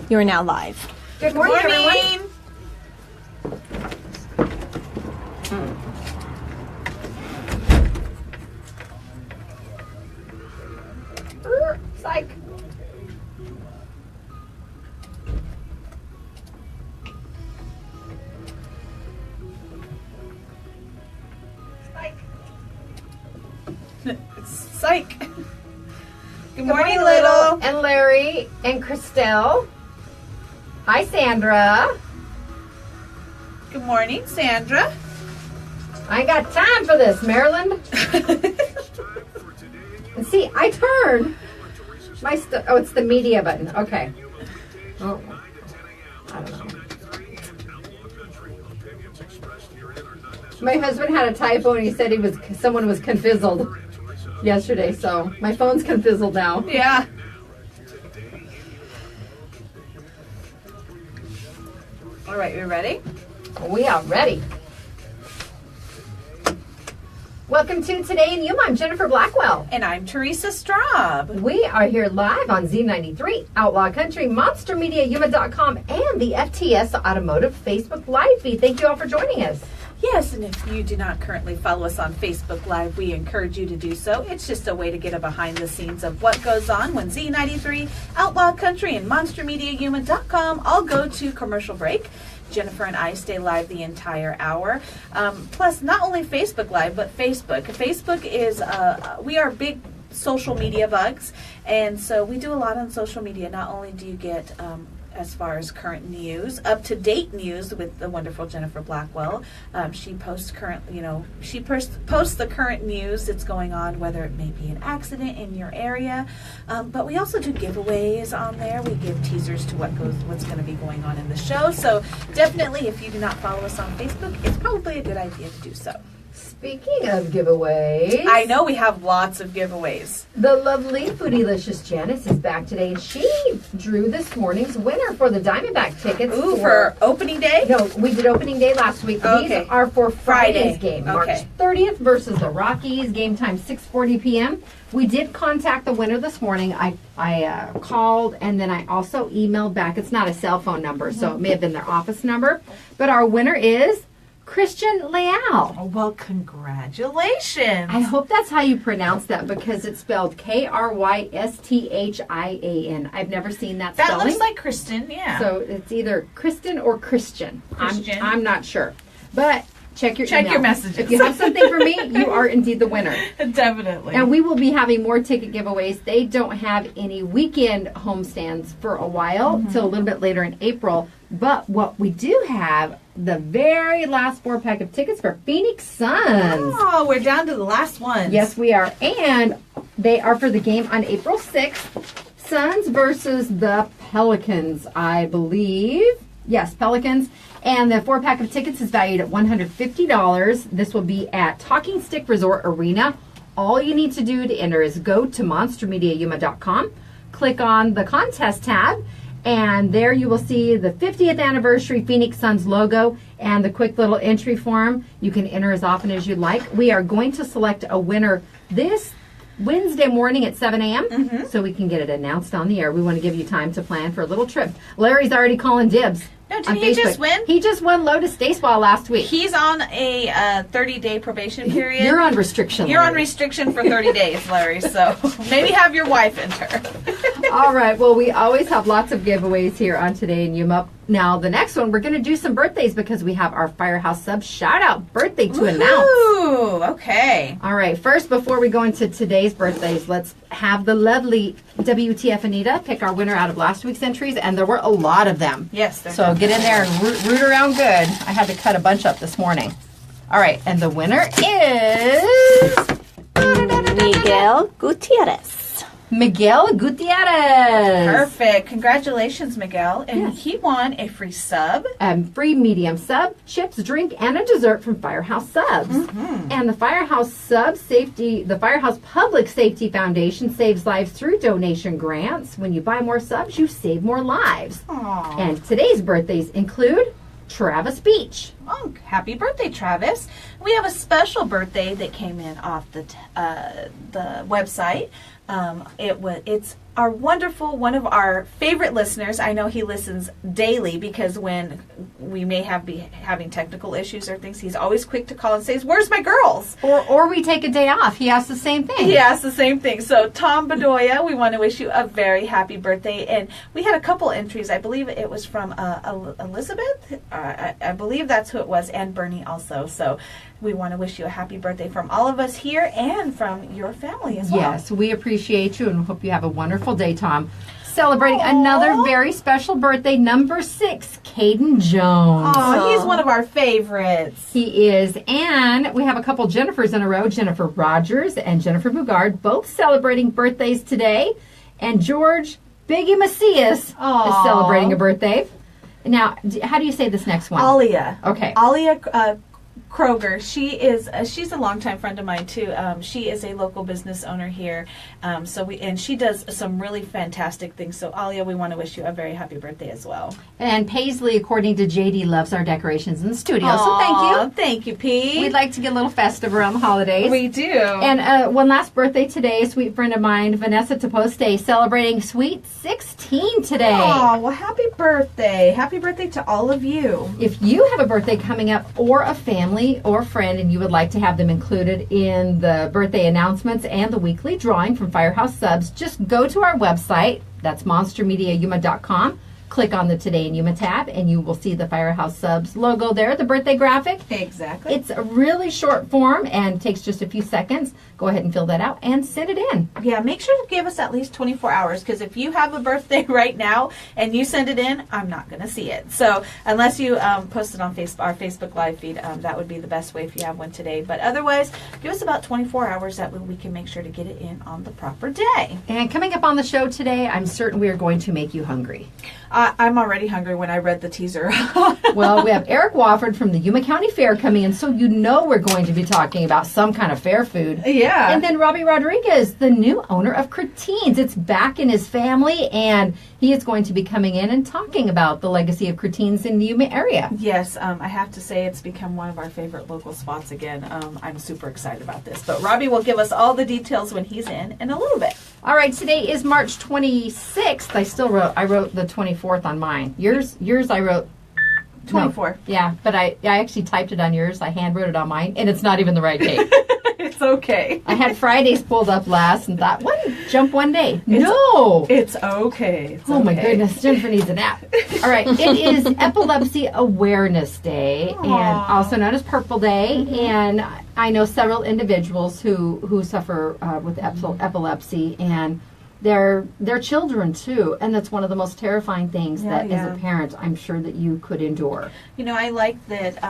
You are now live. Good morning, everyone. Psych. Psych. Good morning, Little. And Larry and Christelle. Hi, Sandra. Good morning, Sandra. I ain't got time for this, Maryland. And see, I turned my oh, it's the media button. Okay. Oh, I don't know. My husband had a typo and he said someone was confizzled yesterday, so my phone's confizzled now. Yeah. All right, you ready? We are ready. Welcome to Today in Yuma. I'm Jennifer Blackwell. And I'm Teresa Straub. We are here live on Z93, Outlaw Country, MonsterMediaYuma.com, and the FTS Automotive Facebook Live feed. Thank you all for joining us. Yes, and if you do not currently follow us on Facebook Live, we encourage you to do so. It's just a way to get a behind the scenes of what goes on when Z93, Outlaw Country, and MonsterMediaYuma.com all go to commercial break. Jennifer and I stay live the entire hour. Plus, not only Facebook Live, but Facebook. Facebook is, we are big social media bugs, and so we do a lot on social media. Not only do you get as far as current news, up-to-date news with the wonderful Jennifer Blackwell. She posts posts the current news that's going on, whether it may be an accident in your area. But we also do giveaways on there. We give teasers to what's going to be going on in the show. So definitely, if you do not follow us on Facebook, it's probably a good idea to do so. Speaking of giveaways, I know we have lots of giveaways. The lovely Foodylicious Janice is back today, and she drew this morning's winner for the Diamondback tickets. Ooh, for opening day? No, we did opening day last week. Okay. These are for Friday's game, March Okay. 30th versus the Rockies. Game time 6:40 p.m. We did contact the winner this morning. I called, and then I also emailed back. It's not a cell phone number, so it may have been their office number. But our winner is Christian Leal. Oh, well, congratulations. I hope that's how you pronounce that, because it's spelled Krysthian. I've never seen that spelling. That looks like Kristen, yeah. So it's either Kristen or Christian. Christian. I'm not sure. But check your messages. If you have something for me, you are indeed the winner. Definitely. And we will be having more ticket giveaways. They don't have any weekend homestands for a while, till a little bit later in April. But what we do have, the very last 4-pack of tickets for Phoenix Suns. Oh, we're down to the last one. Yes, we are. And they are for the game on April 6th. Suns versus the Pelicans, I believe. Yes, Pelicans. And the 4-pack of tickets is valued at $150. This will be at Talking Stick Resort Arena. All you need to do to enter is go to MonsterMediaYuma.com, click on the contest tab, and there you will see the 50th anniversary Phoenix Suns logo and the quick little entry form. You can enter as often as you'd like. We are going to select a winner this Wednesday morning at 7 a.m. So we can get it announced on the air. We want to give you time to plan for a little trip. Larry's already calling dibs. No, did he just win? He just won Lotus Day Spa last week. He's on a 30-day probation period. You're on restriction. You're on Larry. restriction for 30 days, Larry, so maybe have your wife enter. All right. Well, we always have lots of giveaways here on Today in Yuma. Now, the next one, we're going to do some birthdays because we have our Firehouse Sub shout-out birthday to announce. Ooh, okay. All right. First, before we go into today's birthdays, let's have the lovely WTF Anita pick our winner out of last week's entries, and there were a lot of them. Yes. So get in there and root around good. I had to cut a bunch up this morning. All right. And the winner is Miguel Gutierrez. Miguel Gutierrez. Perfect. Congratulations, Miguel. And Yes. he won a free sub. Free medium sub, chips, drink, and a dessert from Firehouse Subs. And the Firehouse the Firehouse Public Safety Foundation saves lives through donation grants. When you buy more subs, you save more lives. Aww. And today's birthdays include Travis Beach. Oh, happy birthday, Travis. We have a special birthday that came in off the website. It's our wonderful, one of our favorite listeners. I know he listens daily because when we may be having technical issues or things, he's always quick to call and say, "Where's my girls?" Or we take a day off. He asks the same thing. He asks the same thing. So Tom Bedoya, we want to wish you a very happy birthday. And we had a couple entries. I believe it was from Elizabeth. I believe that's who it was, and Bernie also. So we want to wish you a happy birthday from all of us here and from your family as well. Yes, we appreciate you and hope you have a wonderful day, Tom. Celebrating another very special birthday, number 6, Caden Jones. Oh, he's one of our favorites. He is. And we have a couple Jennifers in a row, Jennifer Rogers and Jennifer Bugard, both celebrating birthdays today. And George Biggie Macias is celebrating a birthday. Now, how do you say this next one? Alia. Okay. Alia Kroger. She's a longtime friend of mine too. She is a local business owner here. And she does some really fantastic things. So Alia, we want to wish you a very happy birthday as well. And Paisley, according to JD, loves our decorations in the studio. So thank you. Thank you, P. We'd like to get a little festive around the holidays. We do. And one last birthday today, a sweet friend of mine, Vanessa Taposte, celebrating sweet 16 today. Oh, well, happy birthday. Happy birthday to all of you. If you have a birthday coming up or a family or friend and you would like to have them included in the birthday announcements and the weekly drawing from Firehouse Subs, just go to our website. That's monstermediayuma.com. Click on the Today in Yuma tab, and you will see the Firehouse Subs logo there, the birthday graphic. Exactly. It's a really short form and takes just a few seconds. Go ahead and fill that out and send it in. Yeah, make sure to give us at least 24 hours, because if you have a birthday right now and you send it in, I'm not going to see it. So unless you post it on our Facebook Live feed, that would be the best way if you have one today. But otherwise, give us about 24 hours. That way we can make sure to get it in on the proper day. And coming up on the show today, I'm certain we are going to make you hungry. I'm already hungry when I read the teaser. Well, we have Eric Wofford from the Yuma County Fair coming in, so you know we're going to be talking about some kind of fair food. Yeah. And then Robby Rodriguez, the new owner of Chretins. It's back in his family, and he is going to be coming in and talking about the legacy of Chretins in the Yuma area. Yes, I have to say it's become one of our favorite local spots again. I'm super excited about this. But Robby will give us all the details when he's in a little bit. All right, today is March 26th. I wrote the 24th on mine. Yours I wrote 24. No, yeah, but I actually typed it on yours. I hand wrote it on mine, and it's not even the right date. It's okay. I had Fridays pulled up last and thought, jump one day. No! It's okay. My goodness, Jennifer needs a nap. All right, it is Epilepsy Awareness Day, and also known as Purple Day, and I know several individuals who suffer with epilepsy, and their children too, and that's one of the most terrifying things that as a parent I'm sure that you could endure. You know, I like that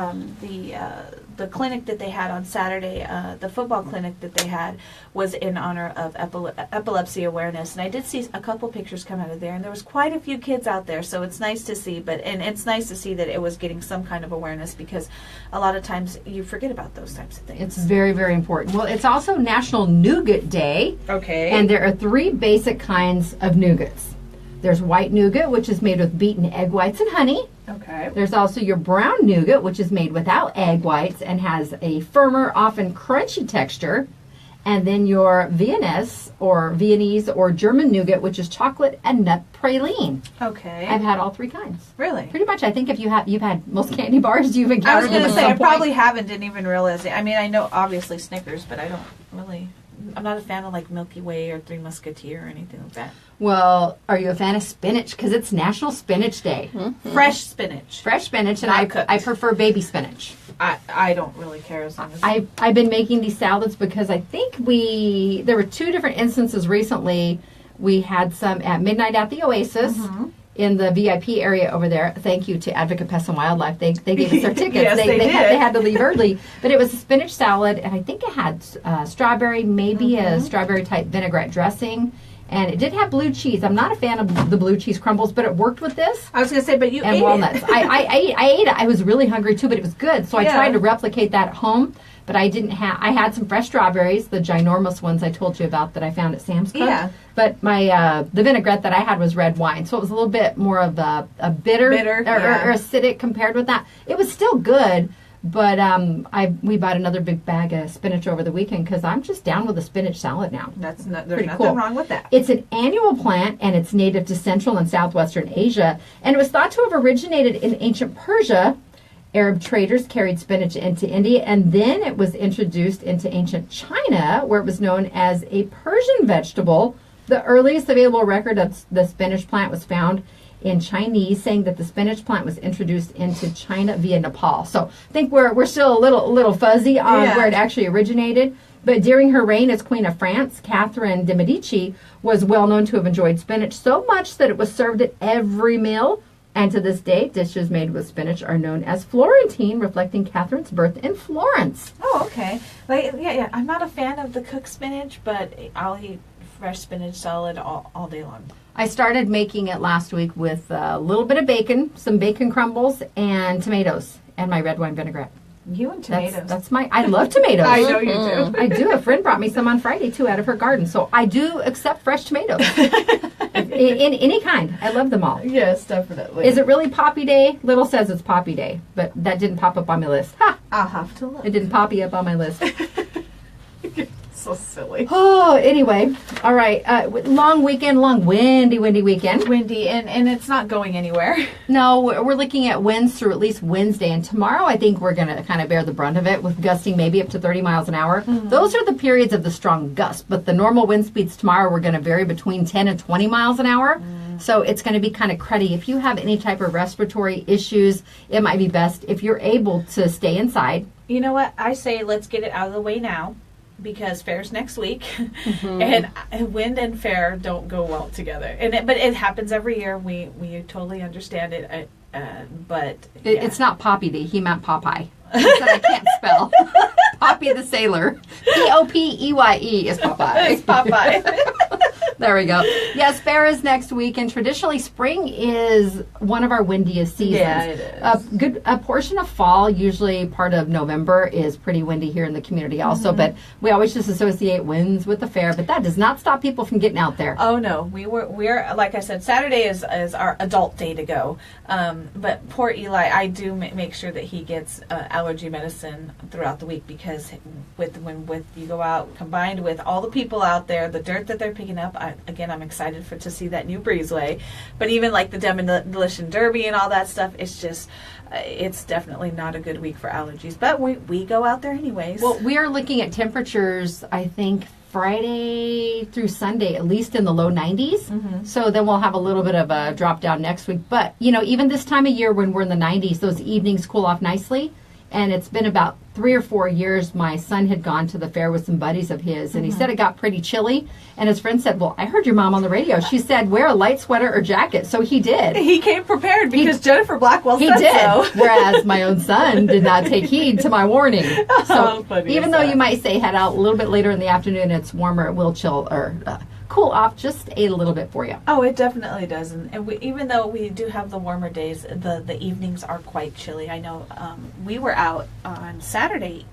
the clinic that they had on Saturday, the football clinic that they had, was in honor of epilepsy awareness, and I did see a couple pictures come out of there, and there was quite a few kids out there, so it's nice to see. And it's nice to see that it was getting some kind of awareness, because a lot of times you forget about those types of things. It's very, very important. Well, it's also National Nougat Day. Okay. And there are 3 basic kinds of nougats. There's white nougat, which is made with beaten egg whites and honey. Okay. There's also your brown nougat, which is made without egg whites and has a firmer, often crunchy texture. And then your Viennese or German nougat, which is chocolate and nut praline. Okay. I've had all 3 kinds. Really? Pretty much. I think if you've had most candy bars you've encountered. I was going to say, I probably haven't, didn't even realize it. I mean, I know obviously Snickers, but I don't really. I'm not a fan of like Milky Way or Three Musketeer or anything like that. Well, are you a fan of spinach? Because it's National Spinach Day. Mm-hmm. Fresh spinach. Fresh spinach, and Not I prefer baby spinach. I don't really care as long as... I've been making these salads because I think there were 2 different instances recently. We had some at Midnight at the Oasis. Mm-hmm. In the VIP area over there. Thank you to Advocate Pest and Wildlife. They gave us our tickets. Yes, they had to leave early. But it was a spinach salad, and I think it had strawberry, maybe a strawberry-type vinaigrette dressing. And it did have blue cheese. I'm not a fan of the blue cheese crumbles, but it worked with this. I was going to say, but you ate and walnuts. I ate it. I was really hungry, too, but it was good. So I tried to replicate that at home. But I didn't have. I had some fresh strawberries, the ginormous ones I told you about that I found at Sam's Club. Yeah. But my the vinaigrette that I had was red wine, so it was a little bit more of a bitter or acidic compared with that. It was still good, But we bought another big bag of spinach over the weekend because I'm just down with a spinach salad now. There's Pretty nothing cool. wrong with that. It's an annual plant, and it's native to Central and Southwestern Asia. And it was thought to have originated in ancient Persia. Arab traders carried spinach into India, and then it was introduced into ancient China, where it was known as a Persian vegetable. The earliest available record of the spinach plant was found in Chinese, saying that the spinach plant was introduced into China via Nepal. So I think we're still a little fuzzy on where it actually originated. But during her reign as Queen of France, Catherine de' Medici was well known to have enjoyed spinach so much that it was served at every meal. And to this day, dishes made with spinach are known as Florentine, reflecting Catherine's birth in Florence. Oh, okay. Yeah. I'm not a fan of the cooked spinach, but I'll eat fresh spinach salad all day long. I started making it last week with a little bit of bacon, some bacon crumbles, and tomatoes, and my red wine vinaigrette. You and tomatoes. I love tomatoes. I know you do. I do. A friend brought me some on Friday, too, out of her garden. So I do accept fresh tomatoes. in any kind. I love them all. Yes, definitely. Is it really Poppy Day? Little says it's Poppy Day, but that didn't pop up on my list. Ha! I'll have to look. It didn't poppy up on my list. So silly. Oh, anyway. All right. Long weekend, windy weekend. Windy, and it's not going anywhere. No, we're looking at winds through at least Wednesday. And tomorrow, I think we're going to kind of bear the brunt of it with gusting maybe up to 30 miles an hour. Mm-hmm. Those are the periods of the strong gusts. But the normal wind speeds tomorrow are going to vary between 10 and 20 miles an hour. So it's going to be kind of cruddy. If you have any type of respiratory issues, it might be best if you're able to stay inside. You know what? I say let's get it out of the way now, because fair's next week, and wind and fair don't go well together. But it happens every year. We totally understand it. But it's not Poppy Day. He meant Popeye. That I can't spell. Poppy the Sailor. Popeye is Popeye. It's Popeye. There we go. Yes, fair is next week, and traditionally spring is one of our windiest seasons. Yeah, it is. A portion of fall, usually part of November, is pretty windy here in the community also, but we always just associate winds with the fair, but that does not stop people from getting out there. Oh no, we're like I said, Saturday is our adult day to go. But poor Eli, I do make sure that he gets allergy medicine throughout the week, because when you go out, combined with all the people out there, the dirt that they're picking up, I'm excited to see that new breezeway. But even like the Demolition Derby and all that stuff, it's just it's definitely not a good week for allergies. But we go out there anyways. Well, we are looking at temperatures, I think, Friday through Sunday, at least in the low 90s. Mm-hmm. So then we'll have a little bit of a drop down next week. But, even this time of year when we're in the 90s, those evenings cool off nicely. And it's been about 3 or 4 years. My son had gone to the fair with some buddies of his, and he said it got pretty chilly. And his friend said, well, I heard your mom on the radio. She said, wear a light sweater or jacket. So he did. He came prepared because Jennifer Blackwell said so. so. Whereas my own son did not take heed to my warning. So even though you might say head out a little bit later in the afternoon, it's warmer, it will chill or cool off just a little bit for you. Oh, it definitely does. And even though we do have the warmer days, the evenings are quite chilly. I know we were out on Saturday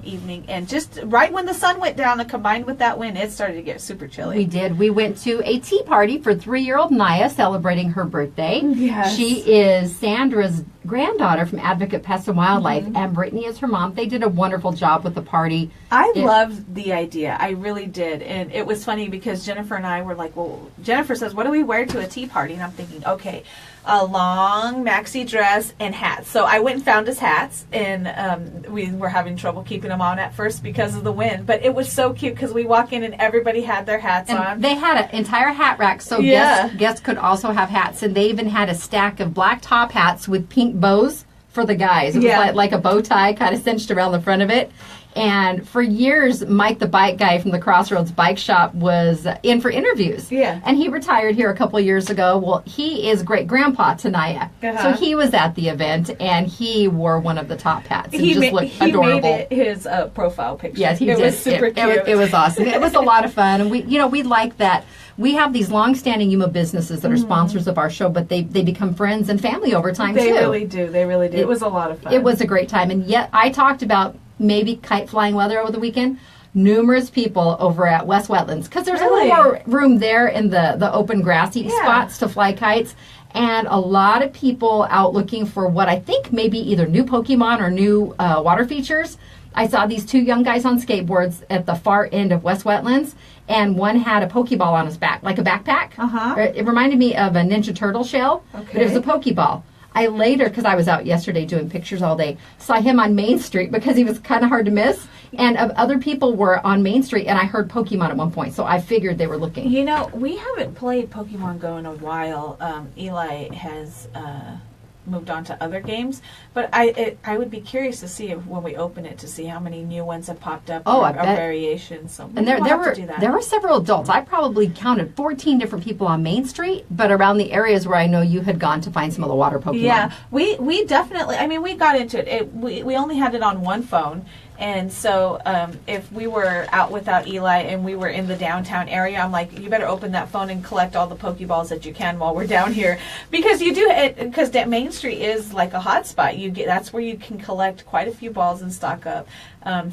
evening, and just right when the sun went down and combined with that wind, it started to get super chilly. We did. We went to a tea party for 3-year-old Naya celebrating her birthday. Yes. She is Sandra's granddaughter from Advocate Pest and Wildlife, and Brittany is her mom. They did a wonderful job with the party. I loved the idea. I really did. And it was funny because Jennifer and I were like, well, Jennifer says, what do we wear to a tea party? And I'm thinking, okay, a long maxi dress and hats. So I went and found us hats, and we were having trouble keeping them on at first because of the wind. But it was so cute because we walk in and everybody had their hats on. They had an entire hat rack, so guests could also have hats. And they even had a stack of black top hats with pink bows for the guys. It was like a bow tie kind of cinched around the front of it. And for years, Mike, the bike guy from the Crossroads Bike Shop, was in for interviews. Yeah. And he retired here a couple of years ago. Well, he is great-grandpa to Naya. So he was at the event, and he wore one of the top hats. And just looked adorable. He made it his profile picture. Yes, he did. It was super cute. It was awesome. It was a lot of fun. And we like that. We have these long-standing Yuma businesses that are sponsors of our show, but they become friends and family over time, too. They really do. They really do. It was a lot of fun. It was a great time. And yet, I talked about maybe kite flying weather over the weekend. Numerous people over at West Wetlands, because there's a little more room there in the open grassy spots to fly kites. and a lot of people out looking for what I think maybe either new Pokemon or new water features. I saw these two young guys on skateboards at the far end of West Wetlands, and one had a Pokeball on his back, like a backpack. It reminded me of a Ninja Turtle shell, but it was a Pokeball. I later, because I was out yesterday doing pictures all day, saw him on Main Street because he was kind of hard to miss. And other people were on Main Street, and I heard Pokemon at one point, so I figured they were looking. You know, we haven't played Pokemon Go in a while. Eli has moved on to other games, but I would be curious to see if, when we open it, to see how many new ones have popped up or variations. So and there were several adults. I probably counted 14 different people on Main Street, but around the areas where I know you had gone to find some of the water Pokemon. Yeah, we definitely. I mean, we got into it. We only had it on one phone. And so if we were out without Eli and we were in the downtown area, I'm like, you better open that phone and collect all the Pokeballs that you can while we're down here. Because you do it, because Main Street is like a hot spot. That's where you can collect quite a few balls and stock up.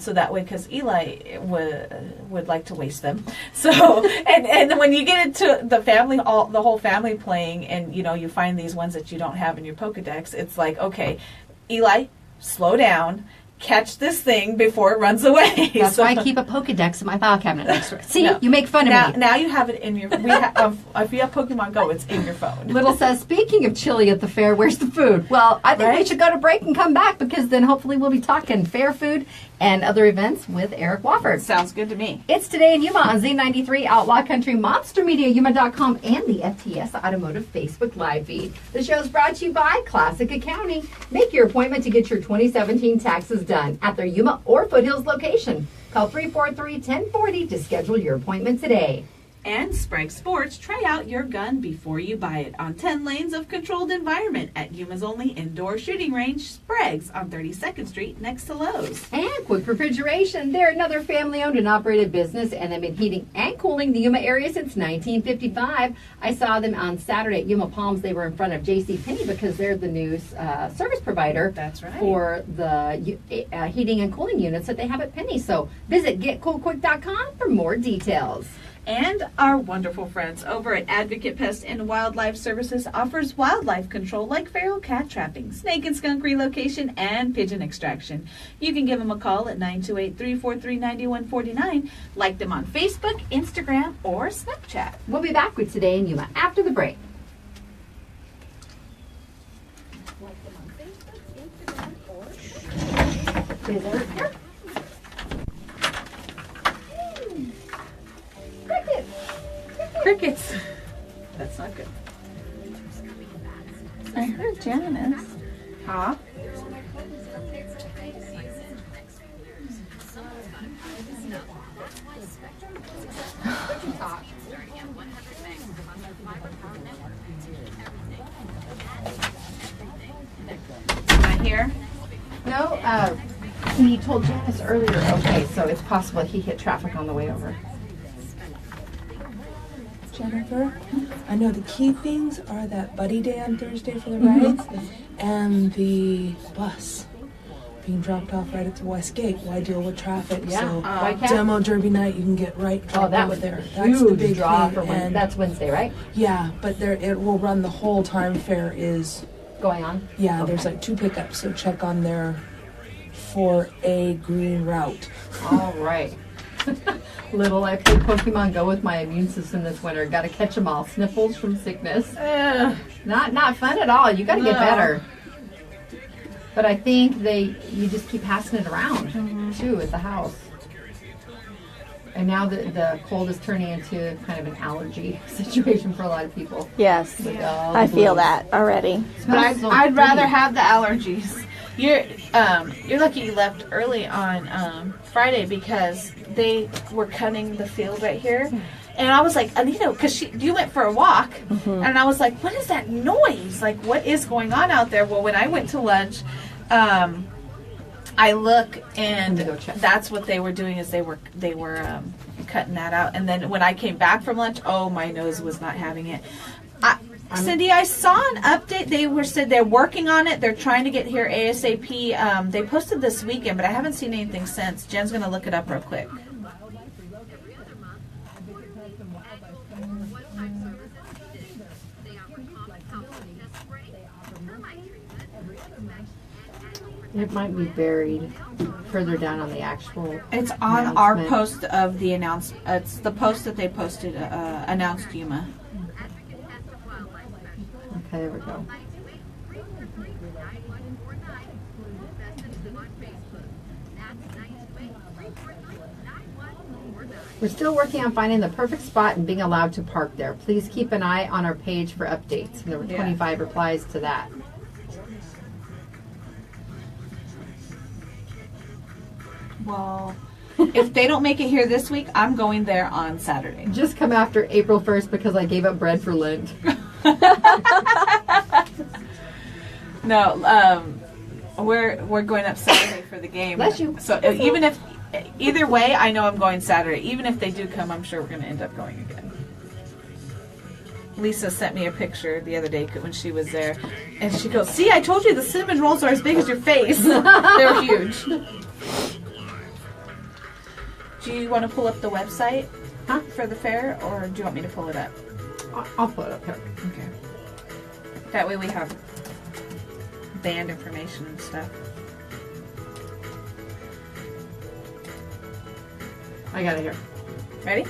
So that way, because Eli would like to waste them. So, and when you get into the family, the whole family playing, and you find these ones that you don't have in your Pokedex, it's like, okay, Eli, slow down. Catch this thing before it runs away. That's why I keep a Pokedex in my file cabinet next to it. See, you make fun of me. Now you have it in your. If you have Pokemon Go, it's in your phone. Little says, speaking of chili at the fair, where's the food? Well, I think we should go to break and come back, because then hopefully we'll be talking fair food and other events with Eric Wofford. Sounds good to me. It's Today in Yuma on Z93, Outlaw Country, MonsterMediaYuma.com, and the FTS Automotive Facebook Live feed. The show's brought to you by Classic Accounting. Make your appointment to get your 2017 taxes done at their Yuma or Foothills location. Call 343-1040 to schedule your appointment today. And Sprague Sports, try out your gun before you buy it on 10 lanes of controlled environment at Yuma's only indoor shooting range, Sprague's on 32nd Street next to Lowe's. And Quick Refrigeration, they're another family-owned and operated business, and they've been heating and cooling the Yuma area since 1955. I saw them on Saturday at Yuma Palms. They were in front of JCPenney because they're the new service provider. That's right. For the heating and cooling units that they have at Penny. So visit getcoolquick.com for more details. And our wonderful friends over at Advocate Pest and Wildlife Services offers wildlife control like feral cat trapping, snake and skunk relocation, and pigeon extraction. You can give them a call at 928-343-9149. Like them on Facebook, Instagram, or Snapchat. We'll be back with Today in Yuma after the break. Is Eric here? Crickets. That's not good. I heard Janice. Huh? Am I here? No, he told Janice earlier, okay, so it's possible he hit traffic on the way over. Jennifer, I know the key things are that buddy day on Thursday for the rides and the bus being dropped off right at the West Gate. Why deal with traffic? So demo derby night, you can get right that was there. That's the big draw for Wednesday. That's Wednesday, right? Yeah, but it will run the whole time fair is going on. Yeah, okay. There's like 2 pickups, so check on there for a green route. All right. Little, I played Pokemon Go with my immune system this winter. Got to catch them all. Sniffles from sickness. Not fun at all. You got to get better. But I think you just keep passing it around too at the house. And now the cold is turning into kind of an allergy situation for a lot of people. Yes, I feel that already. But I'd rather have the allergies. You're lucky you left early on Friday because they were cutting the field right here. And I was like, Anita, because you went for a walk, and I was like, what is that noise? Like, what is going on out there? Well, when I went to lunch, I look, and that's what they were doing is they were cutting that out. And then when I came back from lunch, my nose was not having it. Cindy, I saw an update. They said they're working on it. They're trying to get here ASAP. They posted this weekend, but I haven't seen anything since. Jen's going to look it up real quick. It might be buried further down on the actual. It's on our announcement. post of the announcement. It's the post that they posted, announced Yuma. Okay, there we go. We're still working on finding the perfect spot and being allowed to park there. Please keep an eye on our page for updates. And there were 25 replies to that. Well, if they don't make it here this week, I'm going there on Saturday. Just come after April 1st because I gave up bread for Lent. No, we're going up Saturday for the game. Bless you. So even if either way, I know I'm going Saturday. Even if they do come, I'm sure we're going to end up going again. Lisa sent me a picture the other day when she was there, and she goes, "See, I told you the cinnamon rolls are as big as your face. They're huge." Do you want to pull up the website for the fair, or do you want me to pull it up? I'll put it up here. Okay. That way we have band information and stuff. I got it here. Ready?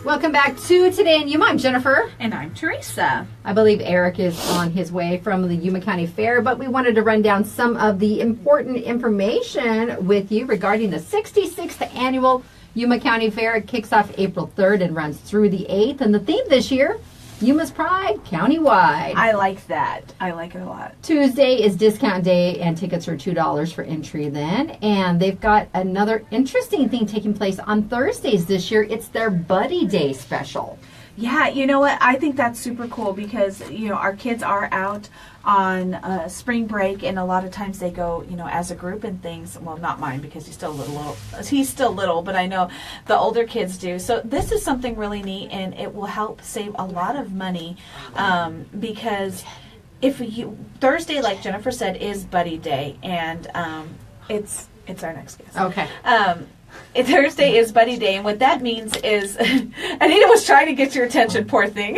Welcome back to Today in Yuma. I'm Jennifer. And I'm Teresa. I believe Eric is on his way from the Yuma County Fair, but we wanted to run down some of the important information with you regarding the 66th annual Yuma County Fair. It kicks off April 3rd and runs through the 8th. And the theme this year, Yuma's Pride, countywide. I like that. I like it a lot. Tuesday is discount day, and tickets are $2 for entry then. And they've got another interesting thing taking place on Thursdays this year. It's their Buddy Day special. Yeah, you know what? I think that's super cool because, you know, our kids are out on spring break, and a lot of times they go, you know, as a group and things. Well, not mine because he's still little. He's still little, but I know the older kids do. So this is something really neat, and it will help save a lot of money because if you Thursday, like Jennifer said, is Buddy Day, and it's our next guest. Okay. Thursday is Buddy Day, and what that means is Anita was trying to get your attention, poor thing.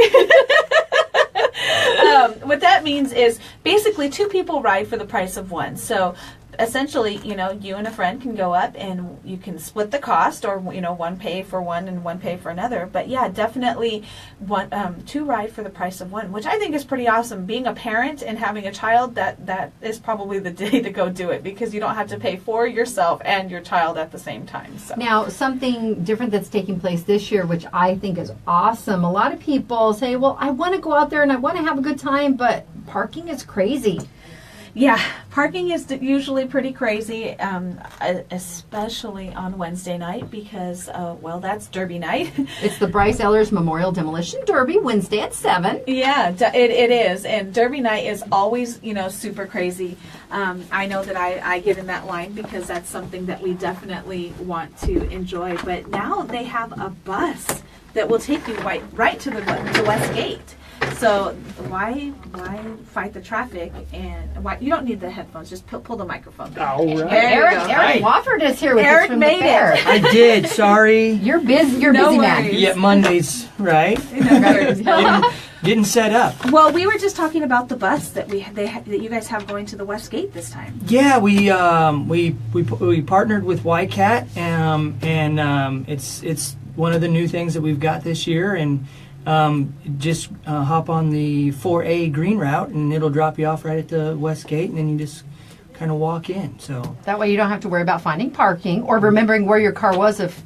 What that means is basically two people ride for the price of one. So essentially, you know, you and a friend can go up and you can split the cost, or, you know, one pay for one and one pay for another. But yeah, definitely two ride for the price of one, which I think is pretty awesome. Being a parent and having a child, that is probably the day to go do it, because you don't have to pay for yourself and your child at the same time. So. Now, something different that's taking place this year, which I think is awesome. A lot of people say, well, I want to go out there and I want to have a good time, but parking is crazy. Yeah, parking is usually pretty crazy, especially on Wednesday night because, well, that's Derby night. It's the Bryce Ellers Memorial Demolition Derby, Wednesday at 7. Yeah, it is. And Derby night is always, you know, super crazy. I know that I get in that line because that's something that we definitely want to enjoy. But now they have a bus that will take you right to West Gate. So why fight the traffic, and why you don't need the headphones, just pull the microphone down. All right. Eric Wofford is here with us Eric from made the fair. it. I did. Sorry. You're busy. You're No busy worries. man. Yeah, Mondays, right? Didn't set up. Well, we were just talking about the bus that that you guys have going to the West Gate this time. Yeah, we partnered with YCAT, and it's one of the new things that we've got this year, and just hop on the 4A green route, and it'll drop you off right at the West Gate, and then you just kind of walk in. So That way you don't have to worry about finding parking or remembering where your car was if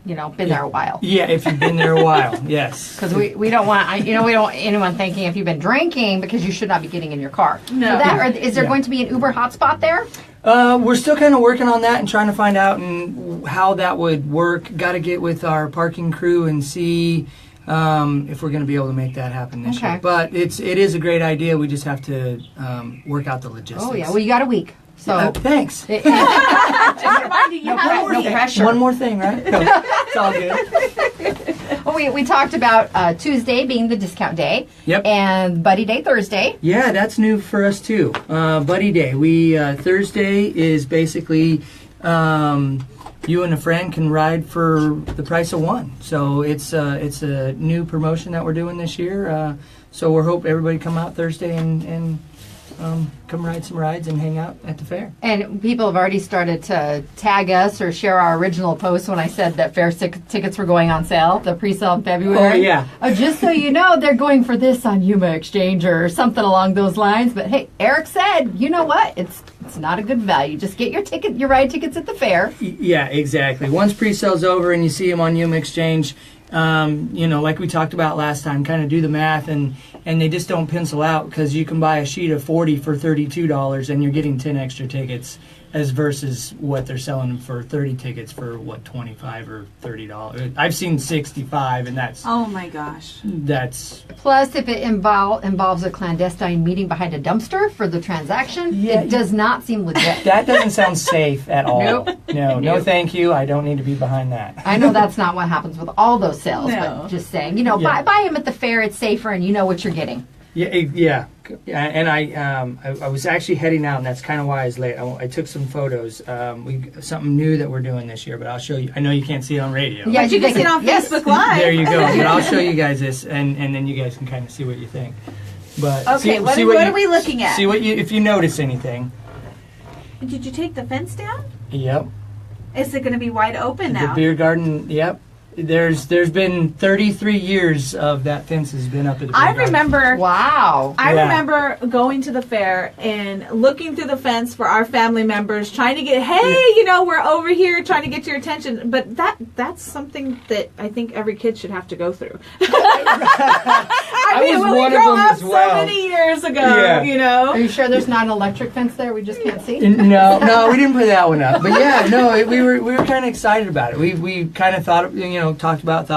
you've been there a while. yeah, if you've been there a while, yes. Because we don't want we don't want anyone thinking if you've been drinking, because you should not be getting in your car. No. So is there Yeah. going to be an Uber hotspot there? We're still kind of working on that and trying to find out how that would work. Got to get with our parking crew and see if we're going to be able to make that happen this Okay. year. But it is a great idea. We just have to work out the logistics. Oh yeah, well you got a week. So thanks. Just reminding you, no pressure. One more thing, right? It's all good. Well, we talked about Tuesday being the discount day. Yep. And Buddy Day Thursday. Yeah, that's new for us too. Buddy Day. We Thursday is basically you and a friend can ride for the price of one. So it's a new promotion that we're doing this year. So we're hoping everybody come out Thursday and come ride some rides and hang out at the fair. And people have already started to tag us or share our original post when I said that fair tickets were going on sale, the pre-sale in February. Oh, yeah. Oh, just so you know, they're going for this on Yuma Exchange or something along those lines. But hey, Eric said, you know what? It's not a good value. Just get your ride tickets at the fair. Yeah, exactly. Once pre-sale's over and you see them on Yuma Exchange, like we talked about last time, kind of do the math, and they just don't pencil out, because you can buy a sheet of 40 for $32 and you're getting 10 extra tickets, as versus what they're selling them for 30 tickets for what, $25 or $30. I've seen 65, and that's Oh my gosh. Plus, if it involves a clandestine meeting behind a dumpster for the transaction, Yeah. it does not seem legit. that doesn't sound safe at all. Nope. No, thank you. I don't need to be behind that. I know that's not what happens with all those sales, No. but just saying, Yeah. buy them at the fair. It's safer, and you know what you're getting. Yeah. And I was actually heading out, and that's kind of why I was late. I took some photos. Something new that we're doing this year, but I'll show you. I know you can't see it on radio. Yeah, But you can see it on Yes. Facebook Live. There you go. But I'll show you guys this, and then you guys can kind of see what you think. But Okay, what are we looking at? See if you notice anything. Did you take the fence down? Yep. Is it going to be wide open The now? beer garden. Yep. There's been 33 years of that fence has been up at the beer I garden. remember. Wow. I Yeah. remember going to the fair and looking through the fence for our family members, trying to get, hey, we're over here trying to get your attention. But that's something that I think every kid should have to go through. I mean, was when we one of grew them up as well. so many years ago, Yeah. Are you sure there's not an electric fence there we just can't see? No, we didn't put that one up. But yeah, no, we were kind of excited about it. We kind of thought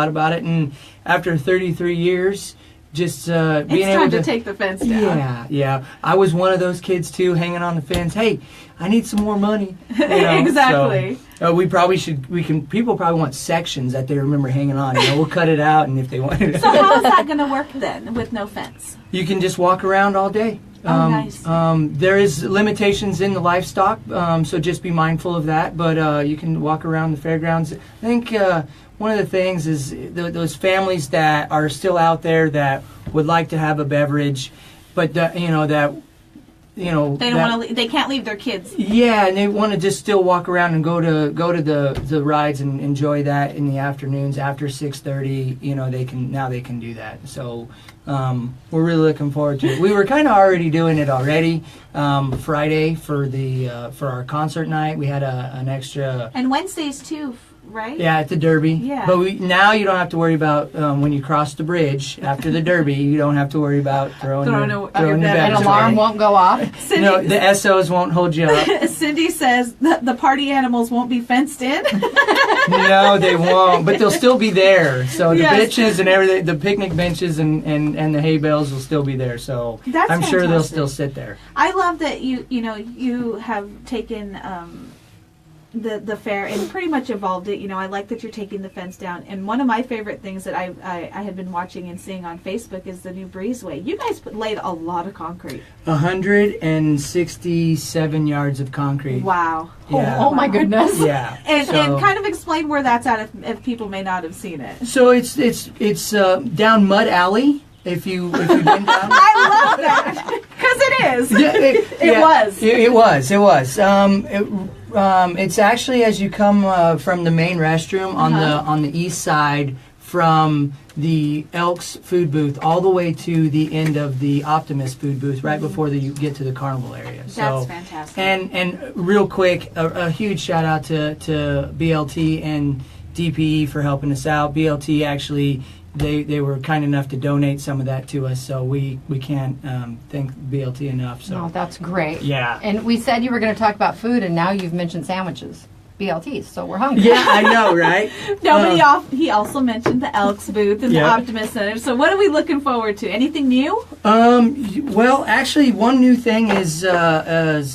about it, and after 33 years, just being It's able time to take the fence down. Yeah. I was one of those kids too, hanging on the fence. Hey, I need some more money. Exactly. So, we probably should. People probably want sections that they remember hanging on. We'll cut it out, and if they want it, So how is that going to work then with no fence? you can just walk around all day. Nice. There is limitations in the livestock, so just be mindful of that. But you can walk around the fairgrounds. I think one of the things is those families that are still out there that would like to have a beverage, but they don't want to. They can't leave their kids. Yeah, and they want to just still walk around and go to the rides and enjoy that in the afternoons after 6:30. They can do that. So we're really looking forward to it. We were kind of already doing it already. Friday for our concert night, we had an extra. And Wednesdays too, right? Yeah, at the Derby. Yeah. But now you don't have to worry about when you cross the bridge after the Derby. You don't have to worry about throwing your An bags alarm away. won't go off. Cindy, No, the SOs won't hold you up. Cindy says that the party animals won't be fenced in. No, they won't, but they'll still be there. So the Yes. benches and everything, the picnic benches and the hay bales will still be there. So That's I'm sure they'll fantastic. still sit there. I love that you have taken the fair and pretty much evolved it. I like that you're taking the fence down. And one of my favorite things that I had been watching and seeing on Facebook is the new breezeway. You guys laid a lot of concrete. 167 yards of concrete. Wow. Yeah. Oh my goodness. Yeah. And So- kind of explain where that's at if people may not have seen it. So it's down Mud Alley. If you've been down. I love that because it is. Yeah, was. It was. It's actually as you come from the main restroom on the east side from the Elks food booth all the way to the end of the Optimus food booth, right before you get to the carnival area. That's fantastic. And real quick, a huge shout out to BLT and DPE for helping us out. BLT actually. They were kind enough to donate some of that to us, so we can't thank BLT enough. So Oh, that's great. Yeah. And we said you were going to talk about food, and now you've mentioned sandwiches, BLTs, so we're hungry. Yeah, I know, right? He also mentioned the Elks booth and the Yeah. Optimus Center. So what are we looking forward to? Anything new? Well, actually, one new thing is the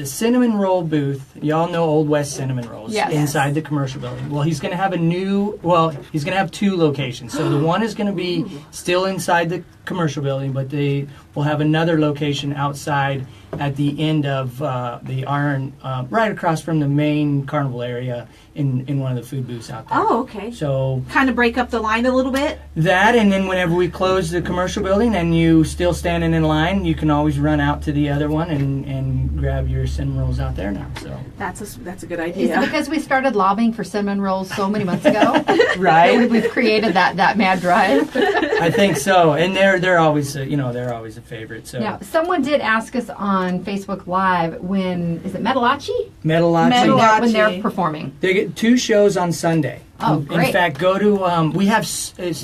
cinnamon roll booth. Y'all know Old West cinnamon rolls Yes. inside the commercial building. Well, he's going to have he's going to have two locations. So the one is going to be still inside the commercial building, but they will have another location outside at the end of the Iron, right across from the main carnival area in one of the food booths out there. Oh, okay. So Kind of break up the line a little bit. that, and then whenever we close the commercial building and you still standing in line, you can always run out to the other one and grab your cinnamon rolls out there now. So That's a good Is it idea. because we started lobbying for cinnamon rolls so many months ago? right, We've created that mad drive. I think so, and they're always they're always a favorite. So Now, someone did ask us on Facebook Live is it Metalachi? Metalachi. When they're performing. They get 2 shows on Sunday. Oh, great. In fact, go to we have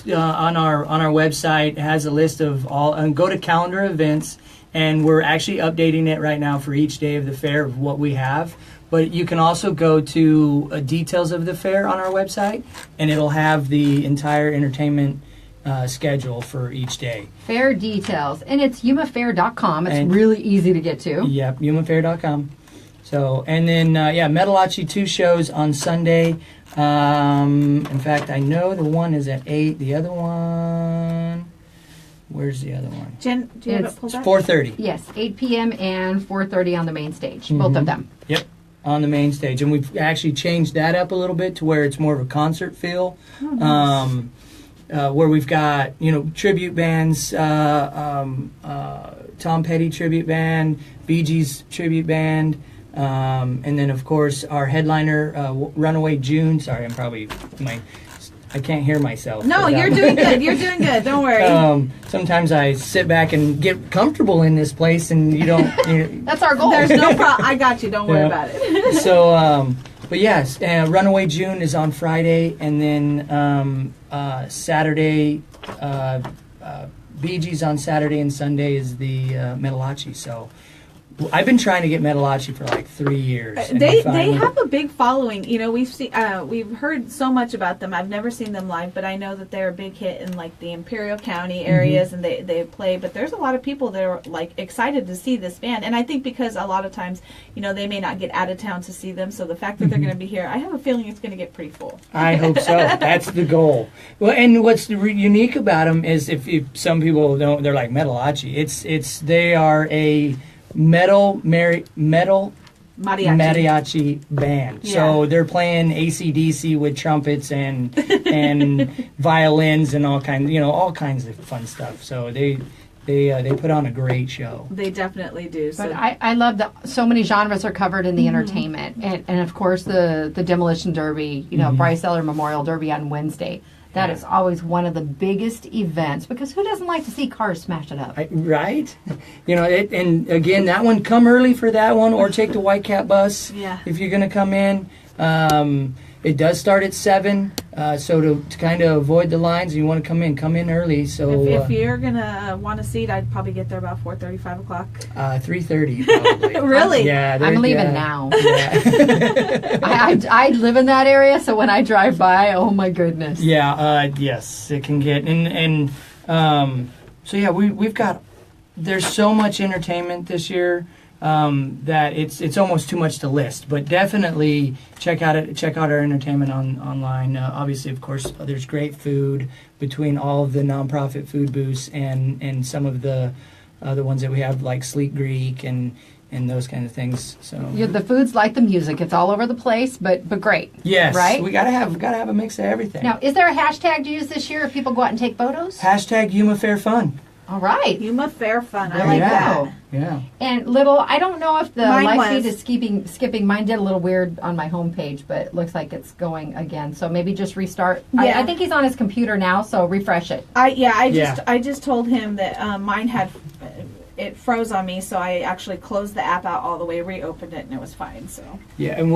on our website has a list of all. Go to calendar events, and we're actually updating it right now for each day of the fair of what we have. But you can also go to details of the fair on our website, and it'll have the entire entertainment schedule for each day. Fair details. And it's yumafair.com. It's And- really easy to get to. Yep, humanfair.com. So, and then, Metalachi 2 shows on Sunday. In fact, I know the one is at 8. The other one, where's the other one? Jen, do you have It's it pulled It's up? 4:30. Yes, 8 p.m. and 4:30 on the main stage. Both of them. Yep, on the main stage. And we've actually changed that up a little bit to where it's more of a concert feel. Where we've got, tribute bands, Tom Petty tribute band, Bee Gees tribute band, and then, of course, our headliner, Runaway June. Sorry, I can't hear myself. No, without- you're doing good. You're doing good. Don't worry. Sometimes I sit back and get comfortable in this place, and you don't. That's our goal. There's no problem. I got you. Don't worry Yeah. about it. So, but yes, Runaway June is on Friday, and then Saturday, Bee Gees on Saturday, and Sunday is the Metalachi. So I've been trying to get Metalachi for like 3 years. and They finally- have a big following. We've heard so much about them. I've never seen them live, but I know that they're a big hit in like the Imperial County areas, and they play. But there's a lot of people that are like excited to see this band, and I think because a lot of times, they may not get out of town to see them, so the fact that they're going to be here, I have a feeling it's going to get pretty full. I hope so. That's the goal. Well, and what's unique about them is if some people don't, they're like Metalachi. They are a metal mariachi band. Yeah. So they're playing AC/DC with trumpets and violins and all kinds of fun stuff. So they put on a great show. They definitely do. But So I love that so many genres are covered in the entertainment. And of course, the Demolition Derby, Bryce Eller Memorial Derby on Wednesday. That is always one of the biggest events because who doesn't like to see cars smash it up? Right? And again, that one, come early for that one or take the White Cat bus Yeah. if you're going to come in. It does start at 7, so to kind of avoid the lines, you want to come in early. So if you're gonna want a seat, I'd probably get there about 4:30, 5 o'clock. 3:30 probably. Really? Yeah, I'm leaving yeah. now. Yeah. I live in that area, so when I drive by, oh my goodness. Yeah, yes, it can get and so yeah, we've got there's so much entertainment this year that it's almost too much to list. But definitely check out our entertainment online. Obviously, of course, there's great food between all of the nonprofit food booths and some of the other ones that we have like Sleek Greek and those kind of things. So The food's like the music; it's all over the place, but great. yes, right. we gotta have a mix of everything. Now, is there a hashtag to use this year if people go out and take photos? Hashtag Yuma Fair Fun. All right. Yuma Fair Fun. I There like you that. go. Yeah. And I don't know if the Mine live feed was. is skipping. Mine did a little weird on my homepage, but it looks like it's going again. So maybe just restart. Yeah. I think he's on his computer now, so refresh it. I just told him that mine had it froze on me, so I actually closed the app out all the way, reopened it, and it was fine. So Yeah, and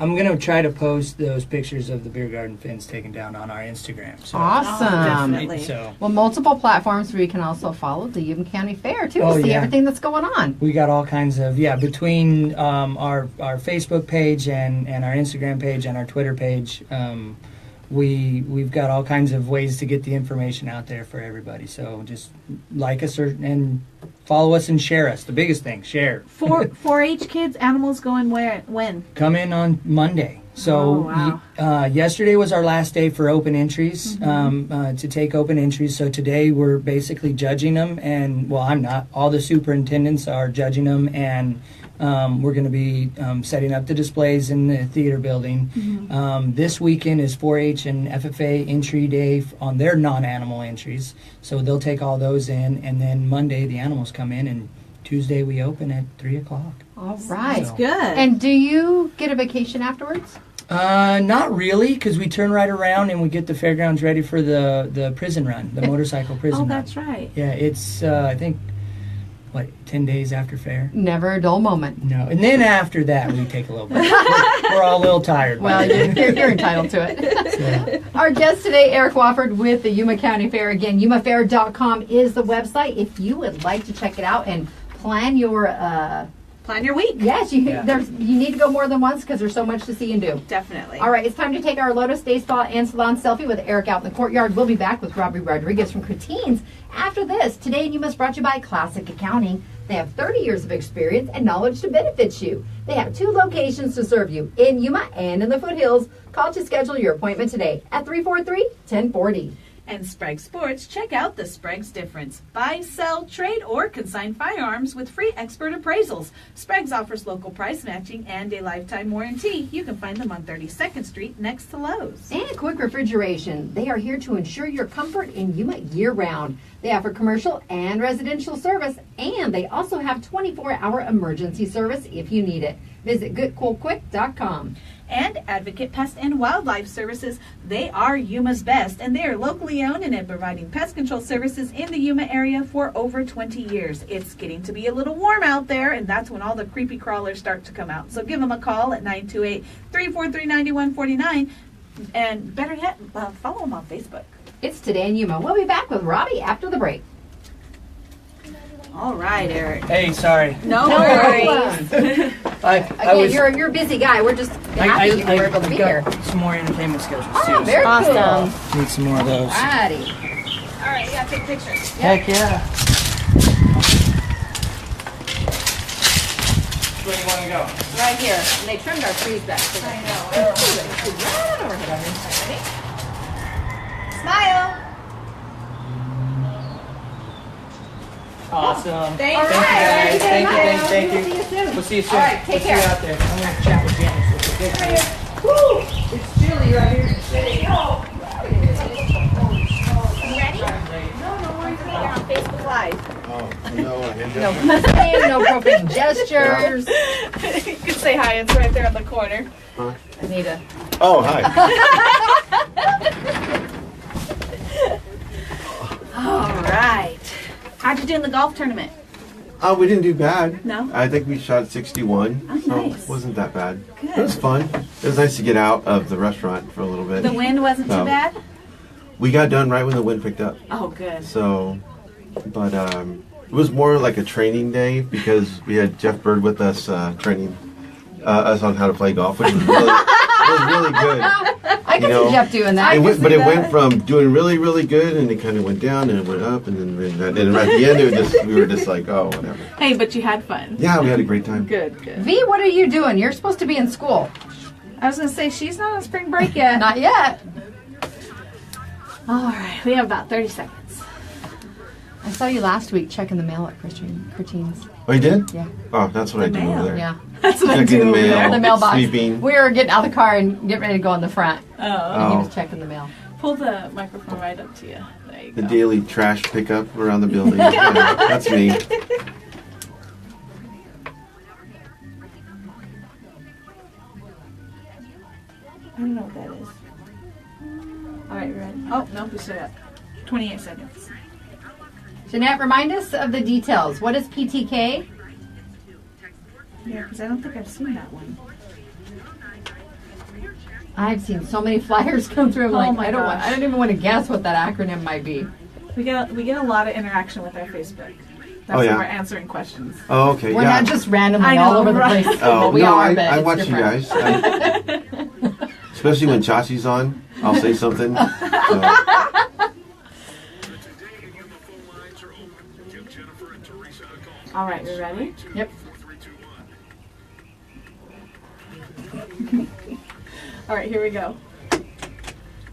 I'm gonna try to post those pictures of the beer garden fins taken down on our Instagram. So, Awesome. definitely. So Well, multiple platforms where you can also follow the Yuma County Fair too Oh, to see yeah. everything that's going on. we got all kinds of between our Facebook page and our Instagram page and our Twitter page. We've got all kinds of ways to get the information out there for everybody. So just like us and follow us and share us. The biggest thing, share. 4-H kids, animals going when? Come in on Monday. So Oh, wow. yesterday was our last day for open entries, to take open entries. So today we're basically judging them, and well, I'm not. All the superintendents are judging them, and we're going to be setting up the displays in the theater building. This weekend is 4-H and FFA entry day on their non-animal entries. So they'll take all those in, and then Monday the animals come in, and Tuesday we open at 3 o'clock. All right. So- Good. And do you get a vacation afterwards? Not really, because we turn right around and we get the fairgrounds ready for the prison run, the motorcycle prison Oh, run. that's right. Yeah, it's I think 10 days after fair. Never a dull moment. No, and then after that we take a little break. We're all a little tired. Well, you're entitled to it. Yeah. Our guest today, Eric Wofford with the Yuma County Fair. Again, yumafair.com is the website if you would like to check it out and plan your. Plan your week. Yes, you need to go more than once because there's so much to see and do. Definitely. All right, it's time to take our Lotus Day Spa and Salon selfie with Eric out in the courtyard. We'll be back with Robby Rodriguez from Chretins after this. Today in Yuma is brought to you by Classic Accounting. They have 30 years of experience and knowledge to benefit you. They have 2 locations to serve you, in Yuma and in the foothills. Call to schedule your appointment today at 343-1040. And Sprague Sports, check out the Sprague's difference. Buy, sell, trade, or consign firearms with free expert appraisals. Sprague's offers local price matching and a lifetime warranty. You can find them on 32nd Street next to Lowe's. And Quick Refrigeration. They are here to ensure your comfort in Yuma year-round. They offer commercial and residential service, and they also have 24-hour emergency service if you need it. Visit goodcoolquick.com. And Advocate Pest and Wildlife Services. They are Yuma's best, and they are locally owned and have been providing pest control services in the Yuma area for over 20 years. It's getting to be a little warm out there, and that's when all the creepy crawlers start to come out. So give them a call at 928-343-9149, and better yet, follow them on Facebook. It's Today in Yuma. We'll be back with Robby after the break. All right, Eric. Hey, sorry. No worries. I Again, was. you're a busy guy. We're just happy you were able to be here. got some more entertainment schedules Oh, too. very Awesome. cool. Need some more of those. Alrighty. All right, you got to take pictures. Heck yeah. Where do you want to go? Right here. And they trimmed our trees back. So I know. Smile. Awesome. Thank All you. right. Thank you, thank you. We'll see you soon. We'll see you soon. All right, take We'll care. See you out there. I'm going to chat with Janice. Woo! It's chilly right here in the city. You ready? No worries. You're on Facebook Live. Oh, no, I didn't No cussing, no profane gestures. You can say hi. It's right there in the corner. Anita. Oh, hi. All right. How'd you do in the golf tournament? We didn't do bad. No? I think we shot 61. Oh, so nice. it wasn't that bad. Good. It was fun. It was nice to get out of the restaurant for a little bit. The wind wasn't too No. bad? We got done right when the wind picked up. Oh, good. So, but it was more like a training day because we had Jeff Bird with us training us on how to play golf, which was really good. I can see Jeff doing that. It went from doing really, really good, and it kind of went down, and it went up, and then at the end, we were just like, oh, whatever. Hey, but you had fun. Yeah, we had a great time. Good. V, what are you doing? You're supposed to be in school. I was going to say, she's not on spring break yet. Not yet. All right. We have about 30 seconds. I saw you last week checking the mail at Chretins. Oh, you did? Yeah. Oh, that's what I do mail. over there. Yeah. That's what I Checking do the over mail. there. The mailbox. Sweeping. We were getting out of the car and getting ready to go in the front. Oh. And he Oh. was checking the mail. Pull the microphone right up to you. There you The go. daily trash pickup around the building. Yeah, that's me. I don't know what that is. All right, you ready? Oh, no, we still got 28 seconds. Jeanette, remind us of the details. What is PTK? Yeah, because I don't think I've seen that one. I've seen so many flyers come through. I'm like, my I don't gosh. even want to guess what that acronym might be. We get a lot of interaction with our Facebook. That's Oh, yeah. when we're answering questions. Oh, okay. We're yeah. not just randomly I know, all over the right. place. Oh, Well, we no, are, but I it's watch different. you guys. Especially when Chachi's on, I'll say something. So. All right, you ready? Yep. All right, here we go.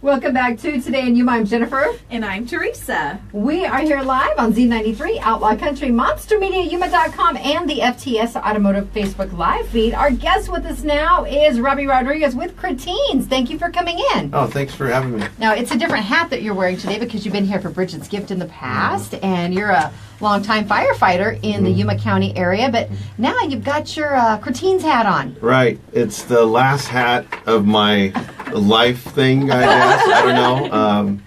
Welcome back to Today in Yuma. I'm Jennifer. And I'm Teresa. We are here live on Z93, Outlaw Country, MonsterMediaYuma.com, and the FTS Automotive Facebook Live feed. Our guest with us now is Robby Rodriguez with Chretins. Thank you for coming in. Oh, thanks for having me. Now, it's a different hat that you're wearing today because you've been here for Bridget's Gift in the past, and you're a longtime firefighter in the Yuma County area, but now you've got your Chretins hat on. Right. It's the last hat of my life thing, I guess. I don't know.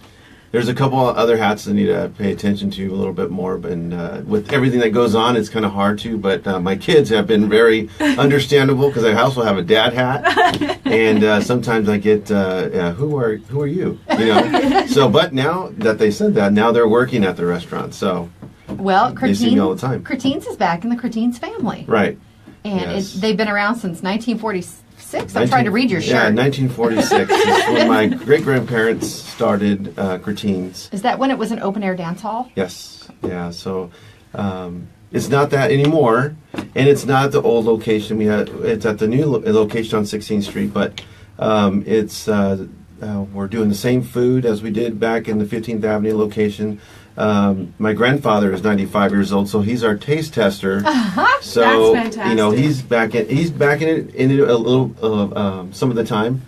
There's a couple other hats I need to pay attention to a little bit more, but with everything that goes on, it's kind of hard to. But my kids have been very understandable because I also have a dad hat, and sometimes I get, who are you? You know. So, but now that they said that, now they're working at the restaurant, so Well, they see me all the time. Chretins is back in the Chretins family. Right. And Yes. they've been around since 1946. I'm trying to read your Yeah, shirt. 1946 is when my great-grandparents started Chretins. Is that when it was an open-air dance hall? Yes. Yeah, so it's not that anymore, and it's not the old location. It's at the new location on 16th Street, but we're doing the same food as we did back in the 15th Avenue location. My grandfather is 95 years old, so he's our taste tester. So That's fantastic. you know he's back in it a little some of the time,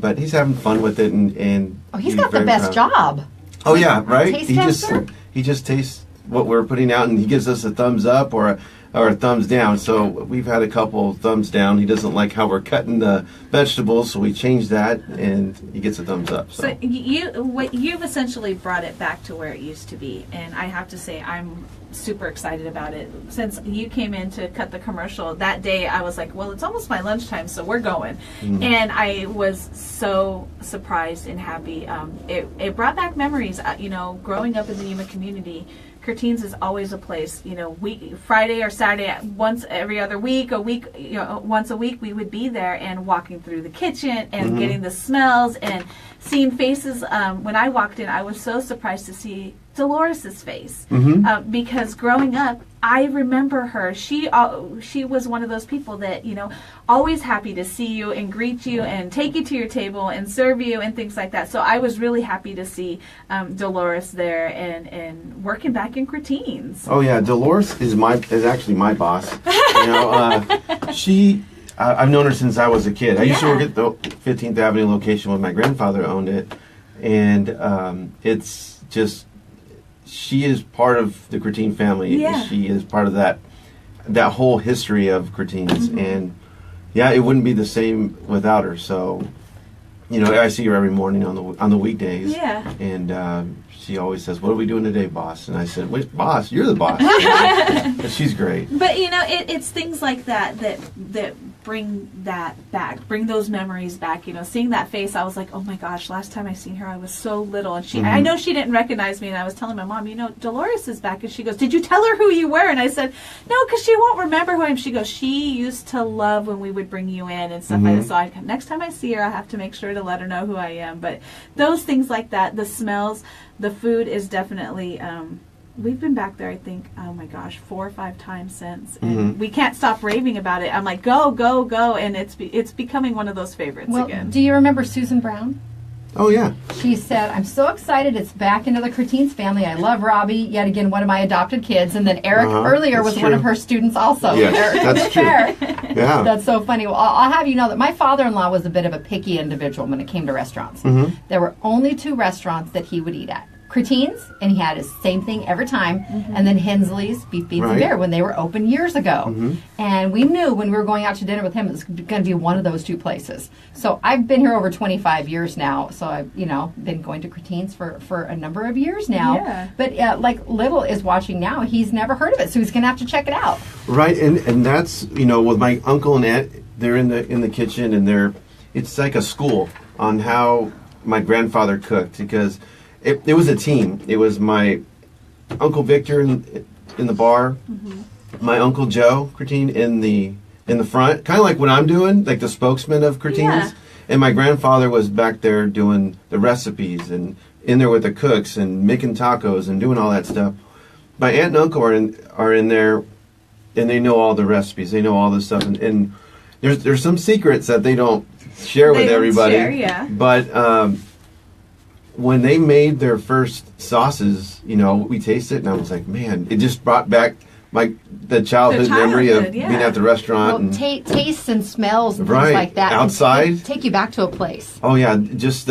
but he's having fun with it and Oh, he's got the best job. Oh yeah, right. Taste He tester? just tastes what we're putting out, and he gives us a thumbs up or a thumbs down. So we've had a couple thumbs down. He doesn't like how we're cutting the vegetables, so we changed that, and he gets a thumbs up. So you've essentially brought it back to where it used to be, and I have to say I'm super excited about it. Since you came in to cut the commercial that day, I was like, well, it's almost my lunchtime, so we're going. And I was so surprised and happy. It brought back memories. Growing up in the Yuma community, Chretins is always a place, Friday or Saturday, once every other week, once a week, we would be there and walking through the kitchen and getting the smells and seeing faces. When I walked in, I was so surprised to see Dolores's face because growing up, I remember her. She was one of those people that always happy to see you and greet you and take you to your table and serve you and things like that. So I was really happy to see Dolores there and working back in Chretins. Oh yeah, Dolores is actually my boss. I've known her since I was a kid. I used to work at the 15th Avenue location when my grandfather owned it, and it's just. She is part of the Chretin family. Yeah. She is part of that whole history of Chretins, and it wouldn't be the same without her. So, I see her every morning on the weekdays. Yeah. And she always says, "What are we doing today, boss?" And I said, "Wait, boss, you're the boss." But she's great. But it's things like that bring that back, bring those memories back. Seeing that face, I was like, oh my gosh, last time I seen her, I was so little, and I know she didn't recognize me, and I was telling my mom, Dolores is back, and she goes, did you tell her who you were? And I said, no, because she won't remember who I am. She goes, she used to love when we would bring you in and stuff like that. So next time I see her, I have to make sure to let her know who I am. But those things like that, the smells, the food is definitely. We've been back there, I think, oh my gosh, 4 or 5 times since. And we can't stop raving about it. I'm like, go, go, go. And it's becoming one of those favorites again. Do you remember Susan Brown? Oh, yeah. She said, I'm so excited it's back into the Chretins family. I love Robby, yet again, one of my adopted kids. And then Eric earlier was one of her students also. Yes, that's true. Yeah. That's so funny. Well, I'll have you know that my father-in-law was a bit of a picky individual when it came to restaurants. There were only 2 restaurants that he would eat at. Chretins, and he had his same thing every time, and then Hensley's Beef, Beans, and Beer when they were open years ago. And we knew when we were going out to dinner with him it was going to be one of those 2 places. So I've been here over 25 years now, so I've been going to Chretins for a number of years now. Yeah. But like Little is watching now, he's never heard of it, so he's going to have to check it out. Right, and that's with my uncle and aunt, they're in the kitchen, and it's like a school on how my grandfather cooked, because it was a team. It was my Uncle Victor in the bar, my Uncle Joe Chretin in the front, kind of like what I'm doing, like the spokesman of Chretins. Yeah. And my grandfather was back there doing the recipes and in there with the cooks and making tacos and doing all that stuff. My aunt and uncle are in there, and they know all the recipes. They know all this stuff, and there's some secrets that they don't share with They don't everybody. share, yeah. But when they made their first sauces, we tasted it, and I was like, man, it just brought back the childhood memory of childhood, yeah. being at the restaurant. Well, tastes and smells and Right. things like that. Outside. Take you back to a place. Oh yeah, just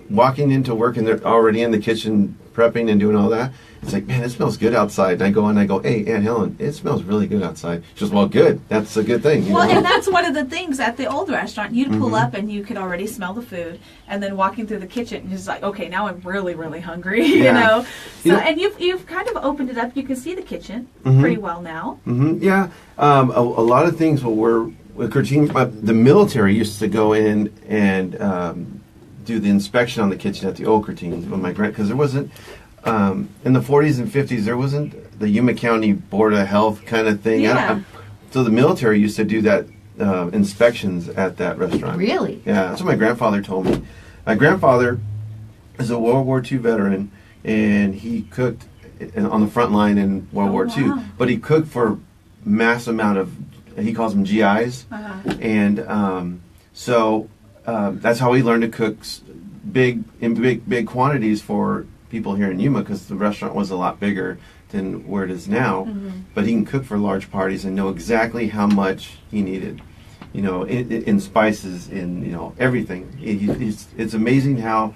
walking into work and they're already in the kitchen prepping and doing all that. It's like, man, it smells good outside. And I go in and I go, hey, Aunt Helen, it smells really good outside. She goes, well, good. That's a good thing. Well, and that's one of the things at the old restaurant. You'd pull up and you could already smell the food, and then walking through the kitchen, you're just like, okay, now I'm really, really hungry. Yeah. So, and you've kind of opened it up. You can see the kitchen pretty well now. Yeah, a lot of things with Chretins, the military used to go in and do the inspection on the kitchen at the old Chretins when because there wasn't. In the 40s and 50s, there wasn't the Yuma County Board of Health kind of thing. Yeah. So the military used to do that inspections at that restaurant. Really? Yeah, that's what my grandfather told me. My grandfather is a World War II veteran, and he cooked on the front line in World War II. Wow. But he cooked for mass amount of, he calls them GIs. And so that's how he learned to cook big quantities for people here in Yuma, because the restaurant was a lot bigger than where it is now. But he can cook for large parties and know exactly how much he needed, in spices, in everything. It's amazing how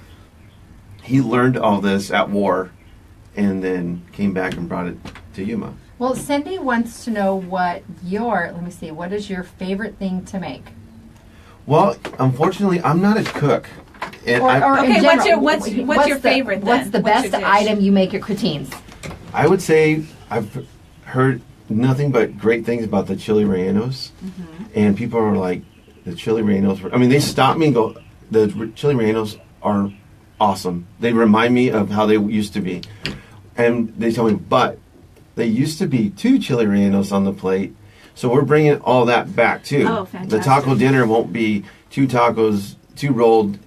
he learned all this at war and then came back and brought it to Yuma. Well, Cindy wants to know what is your favorite thing to make? Well, unfortunately, I'm not a cook. And Or Okay, in what's general, what's your favorite then? What's the What's your best dish? item you make at Chretins? I would say I've heard nothing but great things about the chili rellenos, and people are like, the chili rellenos. They stop me and go, the chili rellenos are awesome. They remind me of how they used to be, and they tell me, but they used to be 2 chili rellenos on the plate, so we're bringing all that back too. Oh, fantastic. The taco dinner won't be 2 tacos, 2 rolled.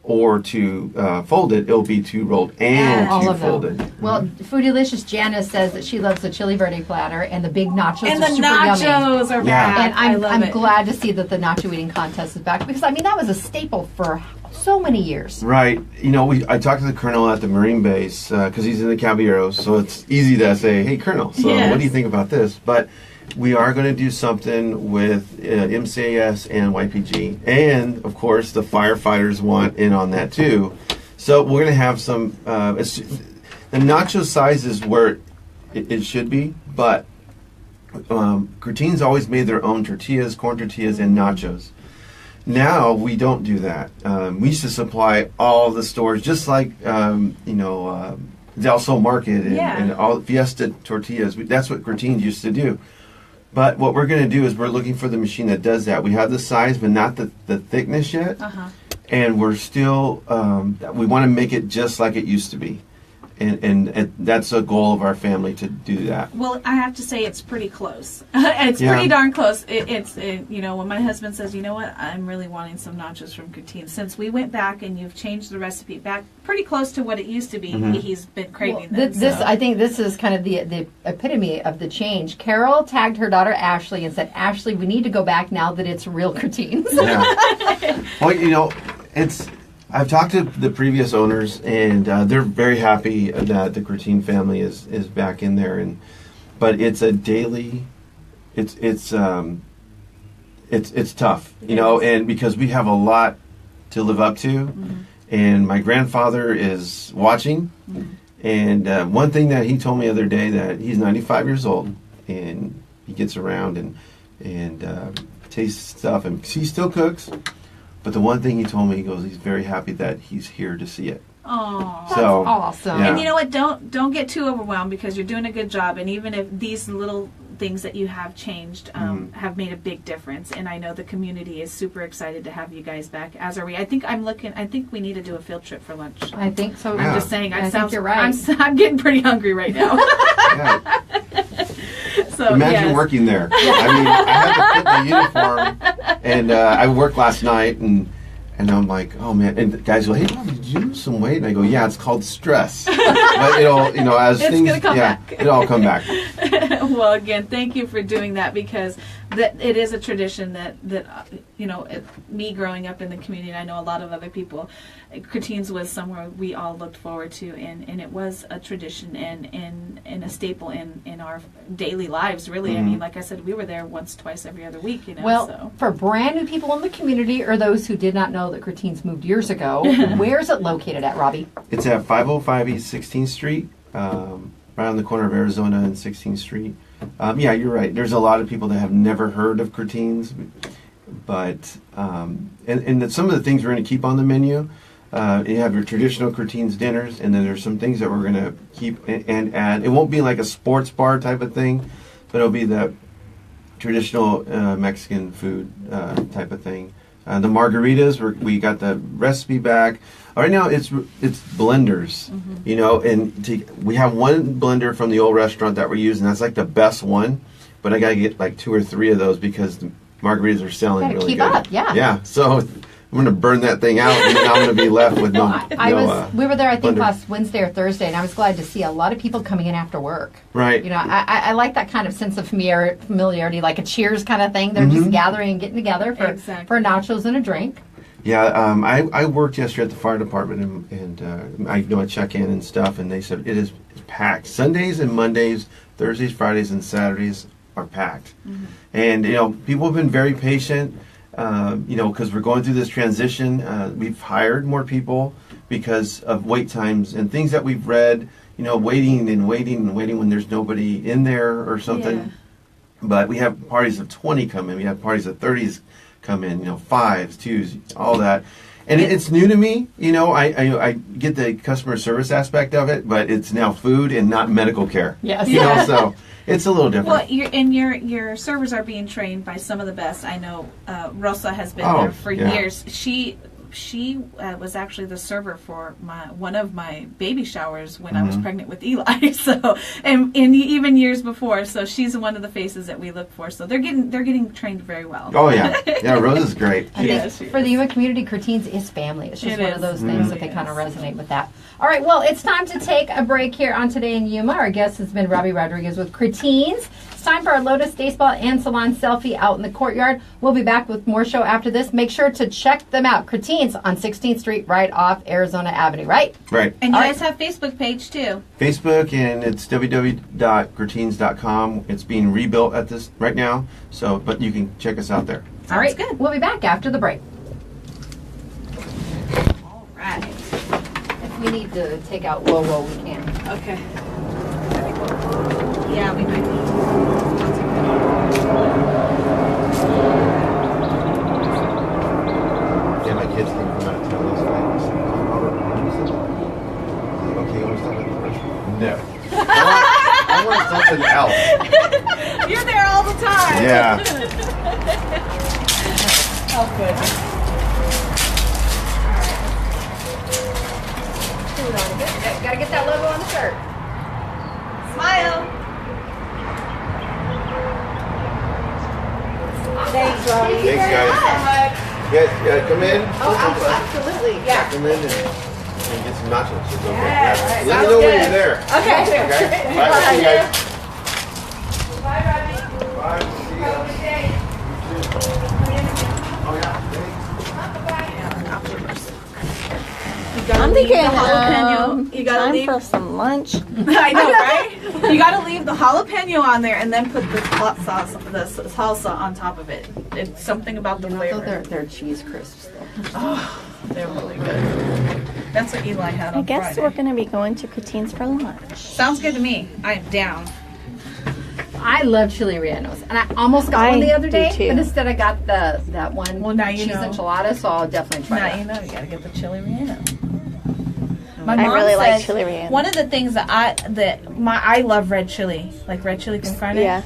Or to fold it, it'll be 2 rolled and all 2 of them. folded. Well, Foodylicious Janice says that she loves the chili verde platter, and the big nachos And are the super yummy. nachos are Yeah. back. And I love I'm it. glad to see that the nacho eating contest is back, because that was a staple for so many years. Right. I talked to the colonel at the Marine base because he's in the Caballeros, so it's easy to say, hey, Colonel, so Yes. what do you think about this? But we are going to do something with MCAS and YPG. And, of course, the firefighters want in on that, too. So we're going to have some... the nacho size is where it should be, but Chretins always made their own tortillas, corn tortillas, and nachos. Now we don't do that. We used to supply all the stores, just like Del Sol Market and all Fiesta tortillas. That's what Chretins used to do. But what we're going to do is we're looking for the machine that does that. We have the size, but not the thickness yet. And we're still we want to make it just like it used to be. And that's a goal of our family, to do that. Well, I have to say it's pretty close. It's pretty darn close. When my husband says, you know what, I'm really wanting some nachos from Chretins. Since we went back and you've changed the recipe back pretty close to what it used to be, he's been craving them. I think this is kind of the epitome of the change. Carol tagged her daughter Ashley and said, Ashley, we need to go back now that it's real Chretins. Yeah. Well, I've talked to the previous owners, and they're very happy that the Chretin family is back in there. But it's a daily, it's tough, and because we have a lot to live up to, and my grandfather is watching. And one thing that he told me the other day, that he's 95 years old, and he gets around and tastes stuff, and he still cooks. But the one thing he told me, he goes, he's very happy that he's here to see it. Oh, So, awesome. yeah. And you know what? Don't get too overwhelmed, because you're doing a good job. And even if these little things that you have changed have made a big difference, and I know the community is super excited to have you guys back. As are we. I think we need to do a field trip for lunch. I think so. Yeah. I'm just saying. I think you're right. I'm getting pretty hungry right now. Yeah. So Imagine yes. working there. I had to fit the uniform, and I worked last night, and I'm like, oh man. And the guys go, hey, Mom, did you lose some weight? And I go, yeah, it's called stress. But as It's things, gonna come back. it'll all come back. Well, again, thank you for doing that, because that it is a tradition that me growing up in the community, and I know a lot of other people, Chretins was somewhere we all looked forward to, and it was a tradition and a staple in our daily lives, really. I mean, like I said, we were there once, twice, every other week, Well, so. for brand new people in the community or those who did not know that Chretins moved years ago, where is it located at, Robby? It's at 505 East 16th Street, right on the corner of Arizona and 16th Street. Yeah, you're right. There's a lot of people that have never heard of Chretins, but and some of the things we're going to keep on the menu. You have your traditional Chretins dinners, and then there's some things that we're going to keep and add. It won't be like a sports bar type of thing, but it'll be the traditional Mexican food type of thing. The margaritas, we got the recipe back. Right now, it's blenders, and we have one blender from the old restaurant that we're using. That's like the best one, but I got to get like 2 or 3 of those because the margaritas are selling Gotta really keep good. up, yeah. Yeah, so I'm going to burn that thing out, and then I'm going to be left with no. We were there, I think, blender. last Wednesday or Thursday, and I was glad to see a lot of people coming in after work. Right. I like that kind of sense of familiarity, like a Cheers kind of thing. They're just gathering and getting together for nachos and a drink. Yeah, I worked yesterday at the fire department, and I check in and stuff, and they said it's packed. Sundays and Mondays, Thursdays, Fridays, and Saturdays are packed. And people have been very patient. Because we're going through this transition. We've hired more people because of wait times and things that we've read. Waiting when there's nobody in there or something. Yeah. But we have parties of 20 come in. We have parties of 30s come in. 5s, 2s, all that. And it's new to me. I get the customer service aspect of it, but it's now food and not medical care. Yes. So it's a little different. Well, your servers are being trained by some of the best. I know Rosa has been there for years. She was actually the server for one of my baby showers when I was pregnant with Eli. So and even years before. So she's one of the faces that we look for. So they're getting trained very well. Oh yeah, Rose is great. I think for the Yuma community, Chretins is family. It's just one of those things that they kind of resonate with that. All right, well, it's time to take a break here on Today in Yuma. Our guest has been Robby Rodriguez with Chretins. It's time for our Lotus Day Spa and Salon selfie out in the courtyard. We'll be back with more show after this. Make sure to check them out. Chretins on 16th Street, right off Arizona Avenue, right? Right. And you guys have Facebook page too. Facebook, and it's www.chretins.com. It's being rebuilt right now, but you can check us out there. All right, good. We'll be back after the break. All right. If we need to take out whoa, we can. Okay. Yeah, we might need Yeah, my kids came from out of town last night. I said, okay, you want to stop at the restaurant? No. I want something else. You're there all the time. Yeah. Oh, good. Gotta get that logo on the shirt. Smile. Thanks, Robby. Thanks, guys. Yeah, come in. Oh, absolutely. Yeah. Come in and get some nachos. It's okay. Yeah, Let me know when you're there. Okay. Okay? Bye. See you guys. Bye, Robby. Bye. See you. Have a good day. Oh, yeah. I'm thinking You gotta time leave. for some lunch. I know, right? You gotta leave the jalapeno on there and then put the hot sauce, the salsa on top of it. It's something about the flavor. They're cheese crisps, though. Oh, they're really good. That's what Eli had on I guess Friday. we're going to be going to Chretins for lunch. Sounds good to me. I am down. I love chili rellenos, and I almost got one the other day, but instead I got that one Well, now you cheese know. enchilada, so I'll definitely try Now that. you know you gotta get the chili relleno. My I mom really like said chili relleno. One of the things that I love red chili, like red chili con carne. Yeah.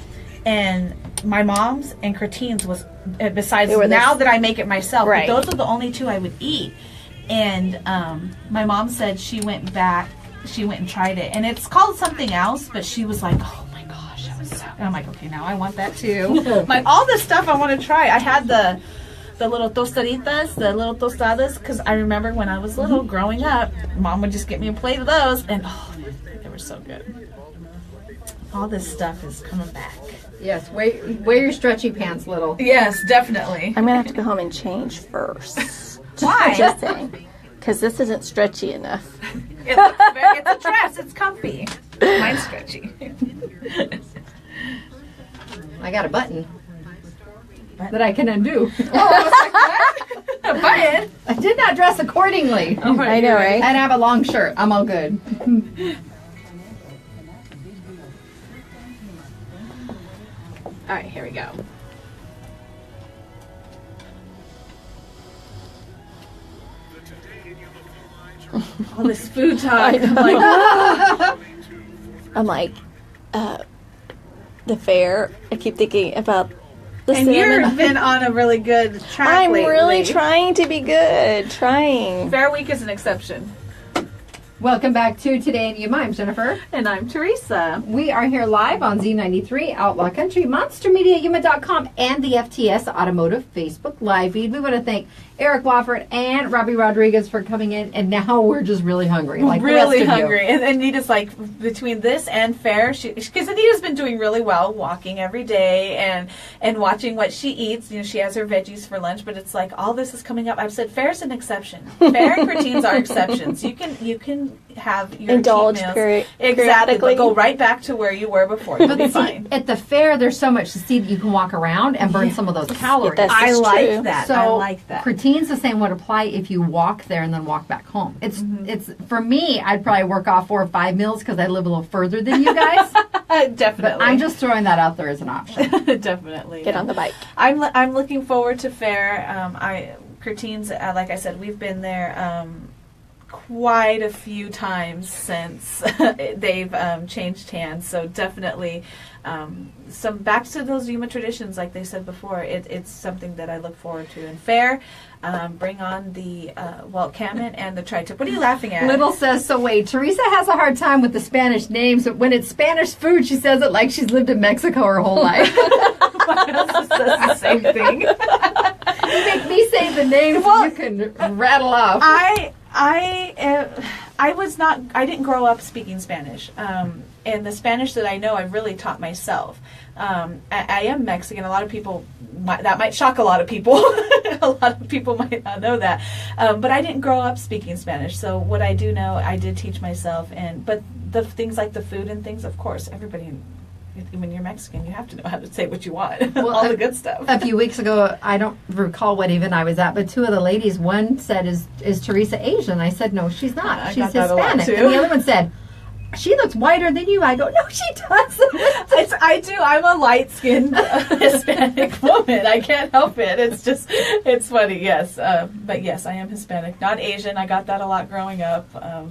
And my mom's and Chretins was besides They were now that I make it myself, Right. but those are the only two I would eat. And my mom said she went and tried it, and it's called something else, but she was like, oh my gosh, that was so. And I'm like, okay, now I want that too. Like all this stuff I want to try. I had the little tostaditas, the little tostadas, because I remember when I was little, growing up, Mom would just get me a plate of those, and oh, they were so good. All this stuff is coming back. Yes, wear your stretchy pants, little. Yes, definitely. I'm gonna have to go home and change first. Why? Just saying, because this isn't stretchy enough. It looks very, it's a dress. It's comfy. Mine's stretchy. I got a button that I can undo. A button? I did not dress accordingly. Oh, I know, right? And I have a long shirt. I'm all good. All right, here we go. All this food talk. I'm like, the fair. I keep thinking about the And salmon. you've been on a really good track I'm lately. really trying to be good. Trying. Fair Week is an exception. Welcome back to Today in Yuma. I'm Jennifer. And I'm Teresa. We are here live on Z93, Outlaw Country, MonsterMediaYuma.com, and the FTS Automotive Facebook Live feed. We want to thank Eric Wofford and Robby Rodriguez for coming in, and now we're just really hungry. Like Really the rest of hungry. And Anita's like, between this and Fair, because Anita's been doing really well, walking every day and watching what she eats. You know, she has her veggies for lunch, but it's like, all this is coming up. I've said Fair's an exception. Fair and Chretins are exceptions. You can have your Indulge cheat meals. periodically. Exactly. But go right back to where you were before. You'll be But see, fine. at the fair, there's so much to see that you can walk around and burn some of those calories. that's- I It's like true. that. So I like that. Chretins, the same would apply if you walk there and then walk back home. It's for me, I'd probably work off 4 or 5 meals because I live a little further than you guys. Definitely. But I'm just throwing that out there as an option. Definitely. Get on the bike. I'm looking forward to Fair. Chretins, like I said, we've been there quite a few times since they've changed hands. So definitely some back to those Yuma traditions, like they said before. It's something that I look forward to. And Fair, bring on the Walt Cammon and the tri-tip. What are you laughing at? Little says, so wait, Teresa has a hard time with the Spanish names, but when it's Spanish food, she says it like she's lived in Mexico her whole life. My husband says the same thing. You make me say the names so you can rattle off. I didn't grow up speaking Spanish. And the Spanish that I know, I really taught myself. I am Mexican. A lot of people, that might shock a lot of people. A lot of people might not know that. But I didn't grow up speaking Spanish. So what I do know, I did teach myself. But the things like the food and things, of course, everybody, when you're Mexican, you have to know how to say what you want. Well, all the good stuff. A few weeks ago, I don't recall what even I was at, but 2 of the ladies, one said, is Teresa Asian? I said, no, she's not. I She's got that a lot, Hispanic. too. And the other one said, she looks whiter than you. I go, no, she doesn't. I do. I'm a light-skinned Hispanic woman. I can't help it. It's funny, yes. But yes, I am Hispanic, not Asian. I got that a lot growing up. A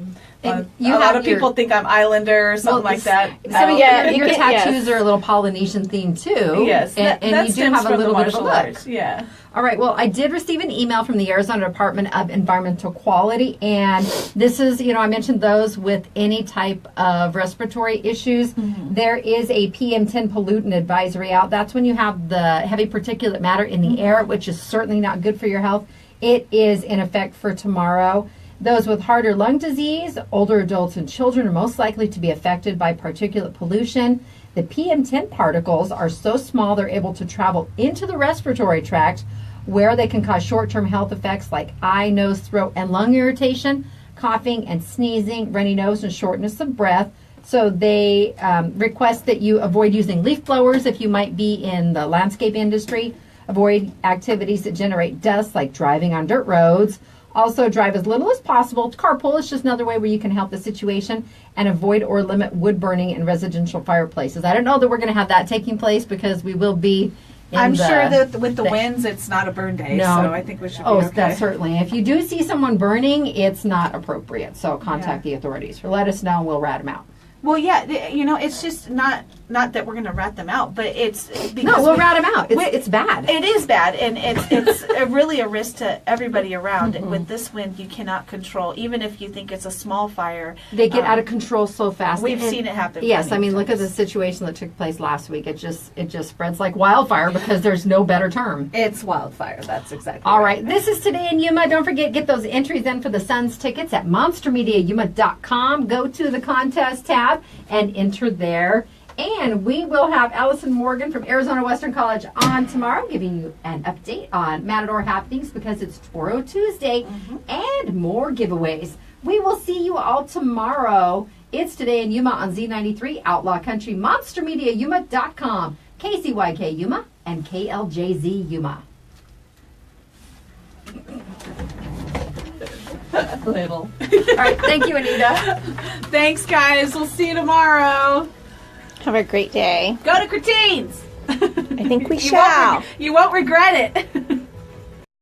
lot of people think I'm Islander or something like that. So yeah, your you can- tattoos are a little Polynesian themed too. Yes, and that you do stems have a from the little bit of a martial look. arts. Yeah. All right. Well, I did receive an email from the Arizona Department of Environmental Quality, and this is, I mentioned those with any type of respiratory issues. Mm-hmm. There is a PM10 pollutant advisory out. That's when you have the heavy particulate matter in the air, which is certainly not good for your health. It is in effect for tomorrow. Those with heart or lung disease, older adults and children are most likely to be affected by particulate pollution. The PM10 particles are so small they're able to travel into the respiratory tract where they can cause short-term health effects like eye, nose, throat, and lung irritation, coughing and sneezing, runny nose, and shortness of breath. So they request that you avoid using leaf blowers if you might be in the landscape industry. Avoid activities that generate dust like driving on dirt roads. Also, drive as little as possible. Carpool is just another way where you can help the situation. And avoid or limit wood burning in residential fireplaces. I don't know that we're going to have that taking place because we will be in I'm the, sure that with the winds, it's not a burn day, No. so I think we should be Oh, okay. that's certainly. If you do see someone burning, it's not appropriate. So contact the authorities or let us know and we'll rat them out. Well, yeah, it's just not that we're going to rat them out, but it's because No, we'll rat them out. It's bad. It is bad, and it's really a risk to everybody around. With this wind, you cannot control, even if you think it's a small fire. They get out of control so fast. We've And- seen it happen. Yes, I plenty mean, of look at the times. situation that took place last week. It just spreads like wildfire because there's no better term. It's wildfire. That's exactly All right, this is Today in Yuma. Don't forget, get those entries in for the Suns tickets at monstermediayuma.com. Go to the contest tab and enter there. And we will have Allison Morgan from Arizona Western College on tomorrow, giving you an update on Matador happenings because it's Toro Tuesday and more giveaways. We will see you all tomorrow. It's Today in Yuma on Z93, Outlaw Country, MonsterMediaYuma.com, KCYK Yuma, and KLJZ Yuma. Little. All right, thank you, Anita. Thanks, guys. We'll see you tomorrow. Have a great day. Go to Chretins. I think we shall. You won't regret it.